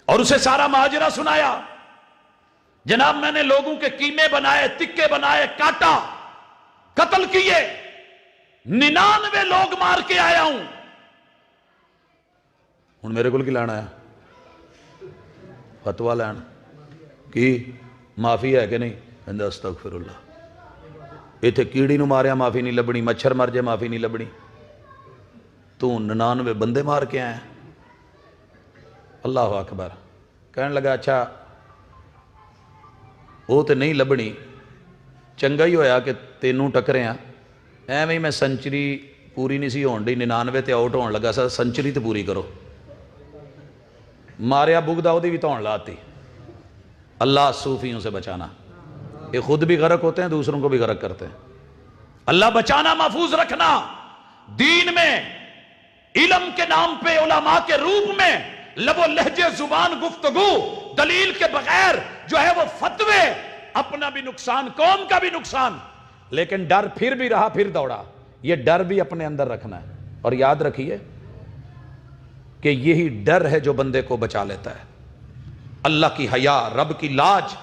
Speaker 1: اور اسے سارا ماجرا سنایا۔ جناب میں نے لوگوں کے قیمے بنائے، تکے بنائے، کاٹا، قتل کیے، 99 لوگ مار کے آیا ہوں. ہوں میرے کو کی لینا ہے؟ فتوا لین کی معافی ہے کہ نہیں؟ کہندا استغفر اللہ. ایتھے کیڑی نو ماریا معافی نہیں لبنی، مچھر مر جائے معافی نہیں لبنی، تو 99 بندے مار کے آئے. اللہ اکبر. کہنے لگا اچھا وہ تو نہیں لبنی، چنگا ہی ہویا کہ تینوں ٹکرے ہیں. ایویں میں سنچری پوری نہیں سی ہون ڈی، 99 تے آؤٹ ہون لگا سا، سنچری تو پوری کرو. ماریا بغدا دی بھی توڑ لاتی. اللہ صوفیوں سے بچانا. یہ خود بھی غرق ہوتے ہیں، دوسروں کو بھی غرق کرتے ہیں. اللہ بچانا، محفوظ رکھنا. دین میں علم کے نام پہ، علماء کے روپ میں لب و لہجے، زبان، گفتگو، دلیل کے بغیر جو ہے وہ فتوے، اپنا بھی نقصان، قوم کا بھی نقصان. لیکن ڈر پھر بھی رہا، پھر دوڑا. یہ ڈر بھی اپنے اندر رکھنا ہے. اور یاد رکھیے کہ یہی ڈر ہے جو بندے کو بچا لیتا ہے. اللہ کی حیا، رب کی لاج،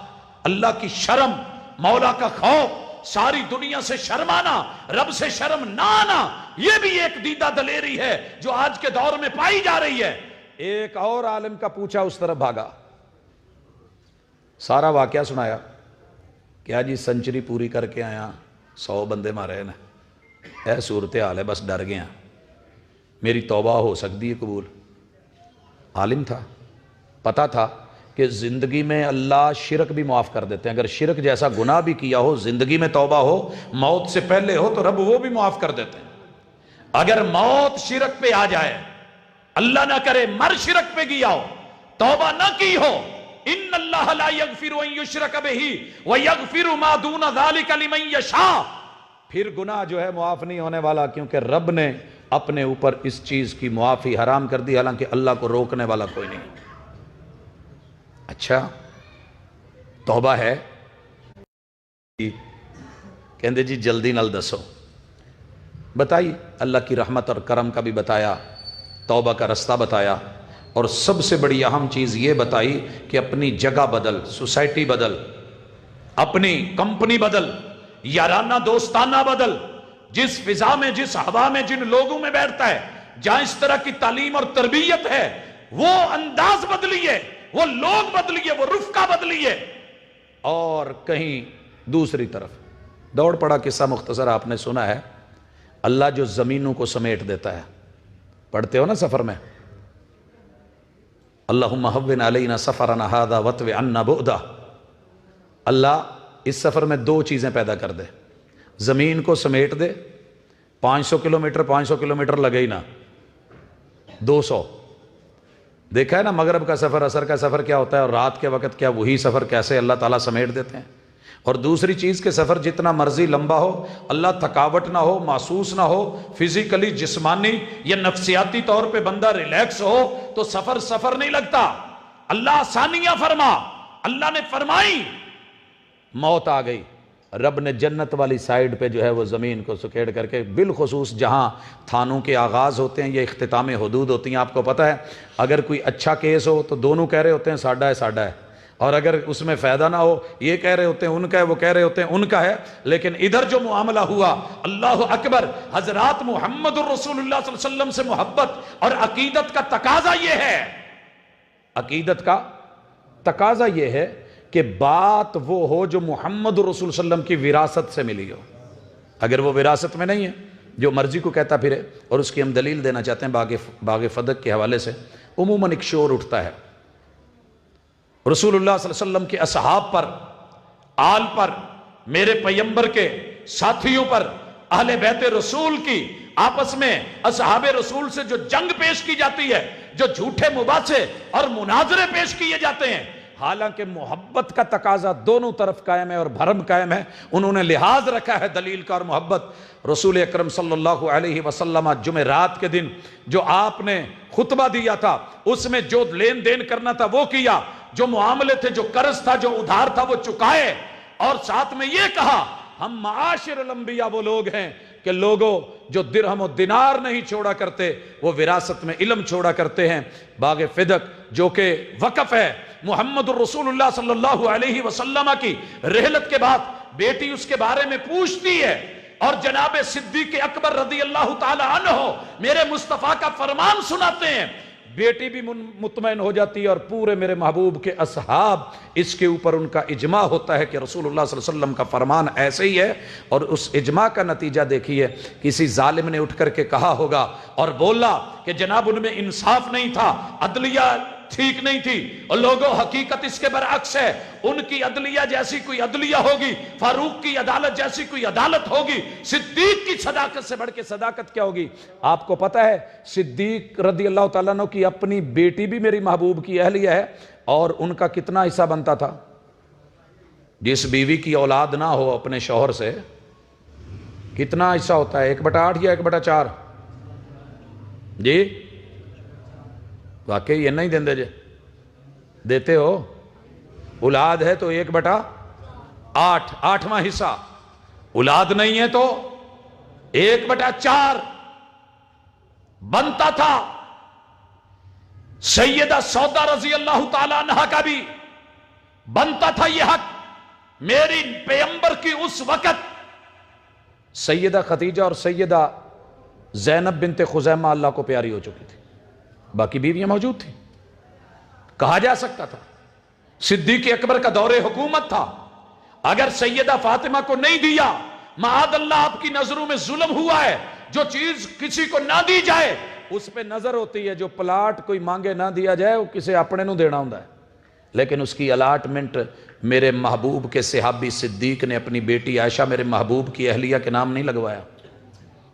Speaker 1: اللہ کی شرم، مولا کا خوف، ساری دنیا سے شرمانا، رب سے شرم نہ آنا، یہ بھی ایک دیدہ دلیری ہے جو آج کے دور میں پائی جا رہی ہے. ایک اور عالم کا پوچھا، اس طرف بھاگا، سارا واقعہ سنایا. کیا جی سنچری پوری کر کے آیا، 100 بندے مارے نا، اے صورتحال ہے، بس ڈر گیا، میری توبہ ہو سکتی ہے قبول. عالم تھا، پتا تھا کہ زندگی میں اللہ شرک بھی معاف کر دیتے ہیں. اگر شرک جیسا گناہ بھی کیا ہو، زندگی میں توبہ ہو، موت سے پہلے ہو، تو رب وہ بھی معاف کر دیتے ہیں. اگر موت شرک پہ آ جائے، اللہ نہ کرے مر شرک پہ گیا ہو، توبہ نہ کی ہو، ان اللہ لا یغفر ان یشرک بہ ویغفر ما دون ذلک لمن یشاء، پھر گناہ جو ہے معاف نہیں ہونے والا، کیونکہ رب نے اپنے اوپر اس چیز کی معافی حرام کر دی، حالانکہ اللہ کو روکنے والا کوئی نہیں. اچھا توبہ ہے؟ کہندے جی جلدی نال دسو. بتائی اللہ کی رحمت اور کرم کا بھی بتایا، توبہ کا رستہ بتایا، اور سب سے بڑی اہم چیز یہ بتائی کہ اپنی جگہ بدل، سوسائٹی بدل، اپنی کمپنی بدل، یارانہ دوستانہ بدل. جس فضا میں، جس ہوا میں، جن لوگوں میں بیٹھتا ہے، جہاں اس طرح کی تعلیم اور تربیت ہے، وہ انداز بدلیے، وہ لوگ بدلیے، وہ رفقہ بدلیے. اور کہیں دوسری طرف دوڑ پڑا. قصہ مختصر آپ نے سنا ہے. اللہ جو زمینوں کو سمیٹ دیتا ہے، پڑھتے ہو نا سفر میں، اللہم ہون علینا سفرنا ھذا وطو عنا بعدا. اللہ اس سفر میں 2 چیزیں پیدا کر دے. زمین کو سمیٹ دے، 500 کلومیٹر لگے ہی نا، 200. دیکھا ہے نا مغرب کا سفر، عصر کا سفر کیا ہوتا ہے، اور رات کے وقت کیا وہی سفر کیسے اللہ تعالیٰ سمیٹ دیتے ہیں. اور دوسری چیز کہ سفر جتنا مرضی لمبا ہو، اللہ تھکاوٹ نہ ہو، محسوس نہ ہو، فزیکلی، جسمانی یا نفسیاتی طور پہ بندہ ریلیکس ہو، تو سفر نہیں لگتا. اللہ آسانیاں فرما. اللہ نے فرمائی، موت آ گئی، رب نے جنت والی سائیڈ پہ جو ہے وہ زمین کو سکیڑ کر کے، بالخصوص جہاں تھانوں کے آغاز ہوتے ہیں، یہ اختتام حدود ہوتی ہیں. آپ کو پتہ ہے اگر کوئی اچھا کیس ہو تو دونوں کہہ رہے ہوتے ہیں ساڈا ہے ساڈا ہے، اور اگر اس میں فائدہ نہ ہو، یہ کہہ رہے ہوتے ہیں ان کا ہے، وہ کہہ رہے ہوتے ہیں ان کا ہے. لیکن ادھر جو معاملہ ہوا، اللہ اکبر، حضرات محمد الرسول اللہ صلی اللہ علیہ وسلم سے محبت اور عقیدت کا تقاضا یہ ہے، عقیدت کا تقاضا یہ ہے کہ بات وہ ہو جو محمد رسول صلی اللہ علیہ وسلم کی وراثت سے ملی ہو. اگر وہ وراثت میں نہیں ہے، جو مرضی کو کہتا پھرے. اور اس کی ہم دلیل دینا چاہتے ہیں باغ فدق کے حوالے سے. عموماً ایک شور اٹھتا ہے رسول اللہ صلی اللہ علیہ وسلم کے اصحاب پر، آل پر، میرے پیمبر کے ساتھیوں پر، اہل بیت رسول کی آپس میں اصحاب رسول سے جو جنگ پیش کی جاتی ہے، جو جھوٹے مباحثے اور مناظرے پیش کیے جاتے ہیں، حالانکہ محبت کا تقاضا دونوں طرف قائم ہے اور بھرم قائم ہے. انہوں نے لحاظ رکھا ہے دلیل کا اور محبت. رسول اکرم صلی اللہ علیہ وسلم جمعرات کے دن جو آپ نے خطبہ دیا تھا، اس میں جو لین دین کرنا تھا وہ کیا، جو معاملے تھے، جو قرض تھا، جو ادھار تھا، وہ چکائے. اور ساتھ میں یہ کہا، ہم معاشر الانبیاء وہ لوگ ہیں کہ لوگوں جو درہم و دینار نہیں چھوڑا کرتے وہ وراثت میں علم چھوڑا کرتے ہیں۔ باغ فدق جو کہ وقف ہے محمد الرسول اللہ صلی اللہ علیہ وسلم کی رحلت کے بعد، بیٹی اس کے بارے میں پوچھتی ہے اور جناب صدیق اکبر رضی اللہ تعالی عنہ میرے مصطفیٰ کا فرمان سناتے ہیں، بیٹی بھی مطمئن ہو جاتی ہے اور پورے میرے محبوب کے اصحاب اس کے اوپر ان کا اجماع ہوتا ہے کہ رسول اللہ صلی اللہ علیہ وسلم کا فرمان ایسے ہی ہے۔ اور اس اجماع کا نتیجہ دیکھیے، کسی ظالم نے اٹھ کر کے کہا ہوگا اور بولا کہ جناب ان میں انصاف نہیں تھا، عدلیہ ٹھیک نہیں تھی، اور لوگوں حقیقت اس کے برعکس ہے، ان کی عدلیہ جیسی کوئی عدلیہ ہوگی، فاروق کی عدالت جیسی کوئی عدالت ہوگی، صدیق کی صداقت سے بڑھ کے صداقت کیا ہوگی؟ آپ کو پتہ ہے صدیق رضی اللہ تعالیٰ عنہ کی اپنی بیٹی بھی میری محبوب کی اہلیہ ہے، اور ان کا کتنا حصہ بنتا تھا؟ جس بیوی کی اولاد نہ ہو اپنے شوہر سے کتنا حصہ ہوتا ہے؟ 1/8 یا 1/4؟ جی واقعی یہ نہیں دیندے جے دیتے ہو؟ اولاد ہے تو 1/8، 8واں حصہ، اولاد نہیں ہے تو 1/4 بنتا تھا۔ سیدہ سودا رضی اللہ تعالی عنہا کا بھی بنتا تھا یہ حق۔ میری پیغمبر کی اس وقت سیدہ خدیجہ اور سیدہ زینب بنت خزیمہ اللہ کو پیاری ہو چکی تھی، باقی بیویاں موجود تھیں، کہا جا سکتا تھا صدیق اکبر کا دور حکومت تھا، اگر سیدہ فاطمہ کو نہیں دیا، معاذ اللہ آپ کی نظروں میں ظلم ہوا ہے، جو چیز کسی کو نہ دی جائے اس پہ نظر ہوتی ہے، جو پلاٹ کوئی مانگے نہ دیا جائے وہ کسے اپنے نو دینا ہوں ہے، لیکن اس کی الاٹمنٹ میرے محبوب کے صحابی صدیق نے اپنی بیٹی عائشہ میرے محبوب کی اہلیہ کے نام نہیں لگوایا۔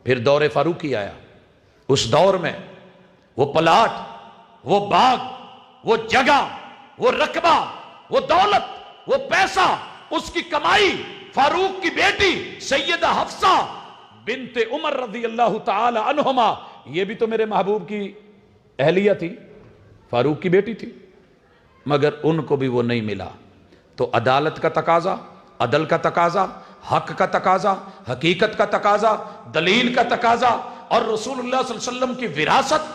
Speaker 1: پھر دور فاروقی آیا، اس دور میں وہ پلاٹ، وہ باغ، وہ جگہ، وہ رقبہ، وہ دولت، وہ پیسہ، اس کی کمائی فاروق کی بیٹی سیدہ حفصہ بنت عمر رضی اللہ تعالی عنہما، یہ بھی تو میرے محبوب کی اہلیہ تھی، فاروق کی بیٹی تھی، مگر ان کو بھی وہ نہیں ملا۔ تو عدالت کا تقاضا، عدل کا تقاضا، حق کا تقاضا، حقیقت کا تقاضا، دلیل کا تقاضا، اور رسول اللہ صلی اللہ علیہ وسلم کی وراثت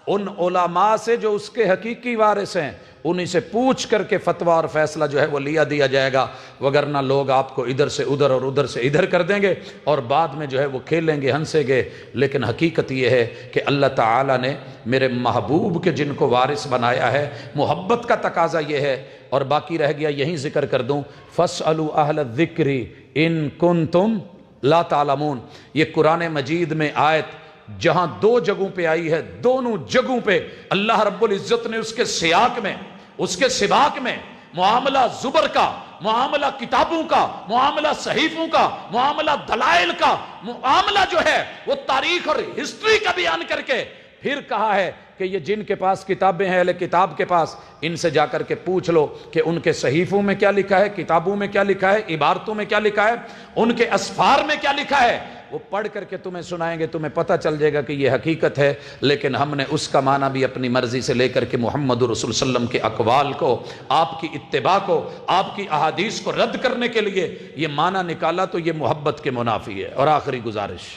Speaker 1: ان علماء سے جو اس کے حقیقی وارث ہیں، انہی سے پوچھ کر کے فتویٰ اور فیصلہ جو ہے وہ لیا دیا جائے گا، وگرنہ لوگ آپ کو ادھر سے ادھر اور ادھر سے ادھر کر دیں گے اور بعد میں جو ہے وہ کھیلیں گے، ہنسیں گے۔ لیکن حقیقت یہ ہے کہ اللہ تعالیٰ نے میرے محبوب کے جن کو وارث بنایا ہے، محبت کا تقاضا یہ ہے۔ اور باقی رہ گیا یہیں ذکر کر دوں، فَاسْأَلُوا أَهْلَ الذِّكْرِ إِن كُنتُمْ لَا تَعْلَمُونَ، یہ قرآن مجید میں آیت جہاں 2 جگہوں پہ آئی ہے، دونوں جگہوں پہ اللہ رب العزت نے اس کے سیاق میں، اس کے سباق میں معاملہ زبر کا، معاملہ کتابوں کا، معاملہ صحیفوں کا، معاملہ دلائل کا، معاملہ جو ہے وہ تاریخ اور ہسٹری کا بیان کر کے پھر کہا ہے کہ یہ جن کے پاس کتابیں ہیں، اہل کتاب کے پاس، ان سے جا کر کے پوچھ لو کہ ان کے صحیفوں میں کیا لکھا ہے، کتابوں میں کیا لکھا ہے، عبارتوں میں کیا لکھا ہے، ان کے اسفار میں کیا لکھا ہے، وہ پڑھ کر کے تمہیں سنائیں گے، تمہیں پتہ چل جائے گا کہ یہ حقیقت ہے۔ لیکن ہم نے اس کا معنی بھی اپنی مرضی سے لے کر کے محمد رسول صلی اللہ علیہ وسلم کے اقوال کو، آپ کی اتباع کو، آپ کی احادیث کو رد کرنے کے لیے یہ معنی نکالا، تو یہ محبت کے منافی ہے۔ اور آخری گزارش،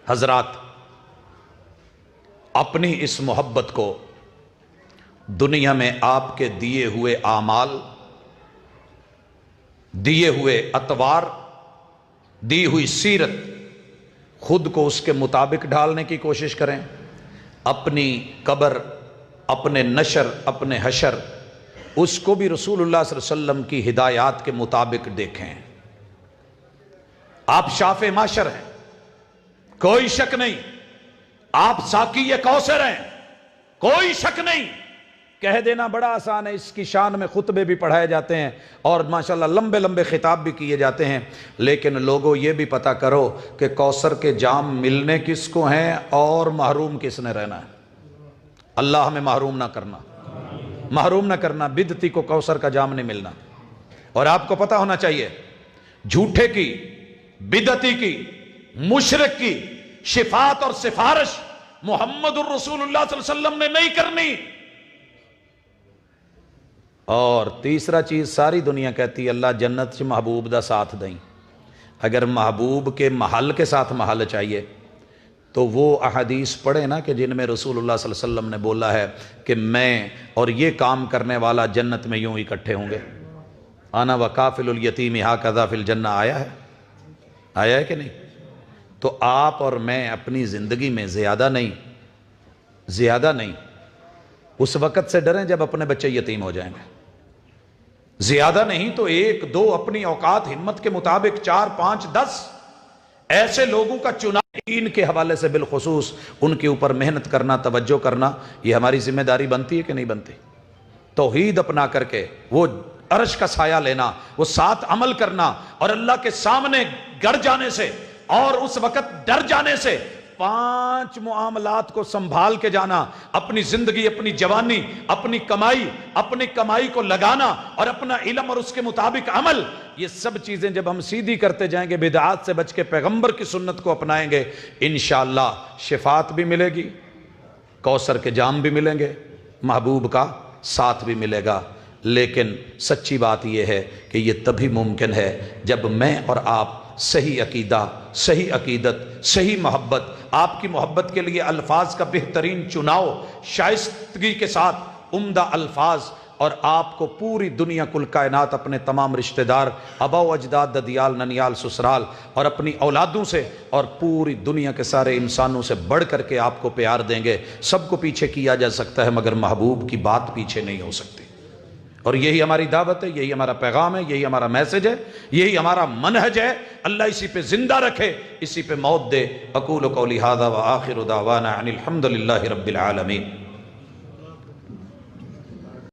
Speaker 1: حضرات اپنی اس محبت کو دنیا میں آپ کے دیے ہوئے اعمال، دیے ہوئے اطوار، دی ہوئی سیرت، خود کو اس کے مطابق ڈھالنے کی کوشش کریں۔ اپنی قبر، اپنے نشر، اپنے حشر، اس کو بھی رسول اللہ صلی اللہ علیہ وسلم کی ہدایات کے مطابق دیکھیں۔ آپ شافع معاشر ہیں، کوئی شک نہیں، آپ ساقی کوثر ہیں، کوئی شک نہیں۔ کہہ دینا بڑا آسان ہے، اس کی شان میں خطبے بھی پڑھائے جاتے ہیں اور ماشاءاللہ لمبے لمبے خطاب بھی کیے جاتے ہیں، لیکن لوگوں یہ بھی پتہ کرو کہ کوثر کے جام ملنے کس کو ہیں اور محروم کس نے رہنا ہے۔ اللہ ہمیں محروم نہ کرنا، محروم نہ کرنا، بدعتی کو کوثر کا جام نہیں ملنا۔ اور آپ کو پتہ ہونا چاہیے، جھوٹے کی، بدعتی کی، مشرک کی شفاعت اور سفارش محمد الرسول اللہ صلی اللہ علیہ وسلم نے نہیں کرنی۔ اور تیسرا چیز ساری دنیا کہتی ہے، اللہ جنت سے محبوب دا ساتھ دیں، اگر محبوب کے محل کے ساتھ محل چاہیے تو وہ احادیث پڑھے نا کہ جن میں رسول اللہ صلی اللہ علیہ وسلم نے بولا ہے کہ میں اور یہ کام کرنے والا جنت میں یوں اکٹھے ہوں گے. انا وکافل الیتیم ھکذا فی الجنہ آیا ہے کہ نہیں؟ تو آپ اور میں اپنی زندگی میں زیادہ نہیں اس وقت سے ڈریں جب اپنے بچے یتیم ہو جائیں گے. زیادہ نہیں تو 1 2 اپنی اوقات ہمت کے مطابق 4 5 10 ایسے لوگوں کا چناؤ دین کے حوالے سے بالخصوص ان کے اوپر محنت کرنا، توجہ کرنا، یہ ہماری ذمہ داری بنتی ہے کہ نہیں بنتی؟ توحید اپنا کر کے وہ عرش کا سایہ لینا، وہ ساتھ عمل کرنا اور اللہ کے سامنے گڑ جانے سے اور اس وقت ڈر جانے سے 5 معاملات کو سنبھال کے جانا، اپنی زندگی، اپنی جوانی، اپنی کمائی کو لگانا اور اپنا علم اور اس کے مطابق عمل، یہ سب چیزیں جب ہم سیدھی کرتے جائیں گے، بدعات سے بچ کے پیغمبر کی سنت کو اپنائیں گے، انشاءاللہ شفاعت بھی ملے گی، کوثر کے جام بھی ملیں گے، محبوب کا ساتھ بھی ملے گا. لیکن سچی بات یہ ہے کہ یہ تبھی ممکن ہے جب میں اور آپ صحیح عقیدہ، صحیح عقیدت، صحیح محبت، آپ کی محبت کے لیے الفاظ کا بہترین چناؤ، شائستگی کے ساتھ عمدہ الفاظ، اور آپ کو پوری دنیا کل کائنات اپنے تمام رشتہ دار، آبا و اجداد، ددیال، ننیال، سسرال اور اپنی اولادوں سے اور پوری دنیا کے سارے انسانوں سے بڑھ کر کے آپ کو پیار دیں گے. سب کو پیچھے کیا جا سکتا ہے مگر محبوب کی بات پیچھے نہیں ہو سکتی. اور یہی ہماری دعوت ہے، یہی ہمارا پیغام ہے، یہی ہمارا میسج ہے، یہی ہمارا منہج ہے. اللہ اسی پہ زندہ رکھے، اسی پہ موت دے. اقول قولی ھذا وآخر دعوانا ان الحمد للہ رب العالمین.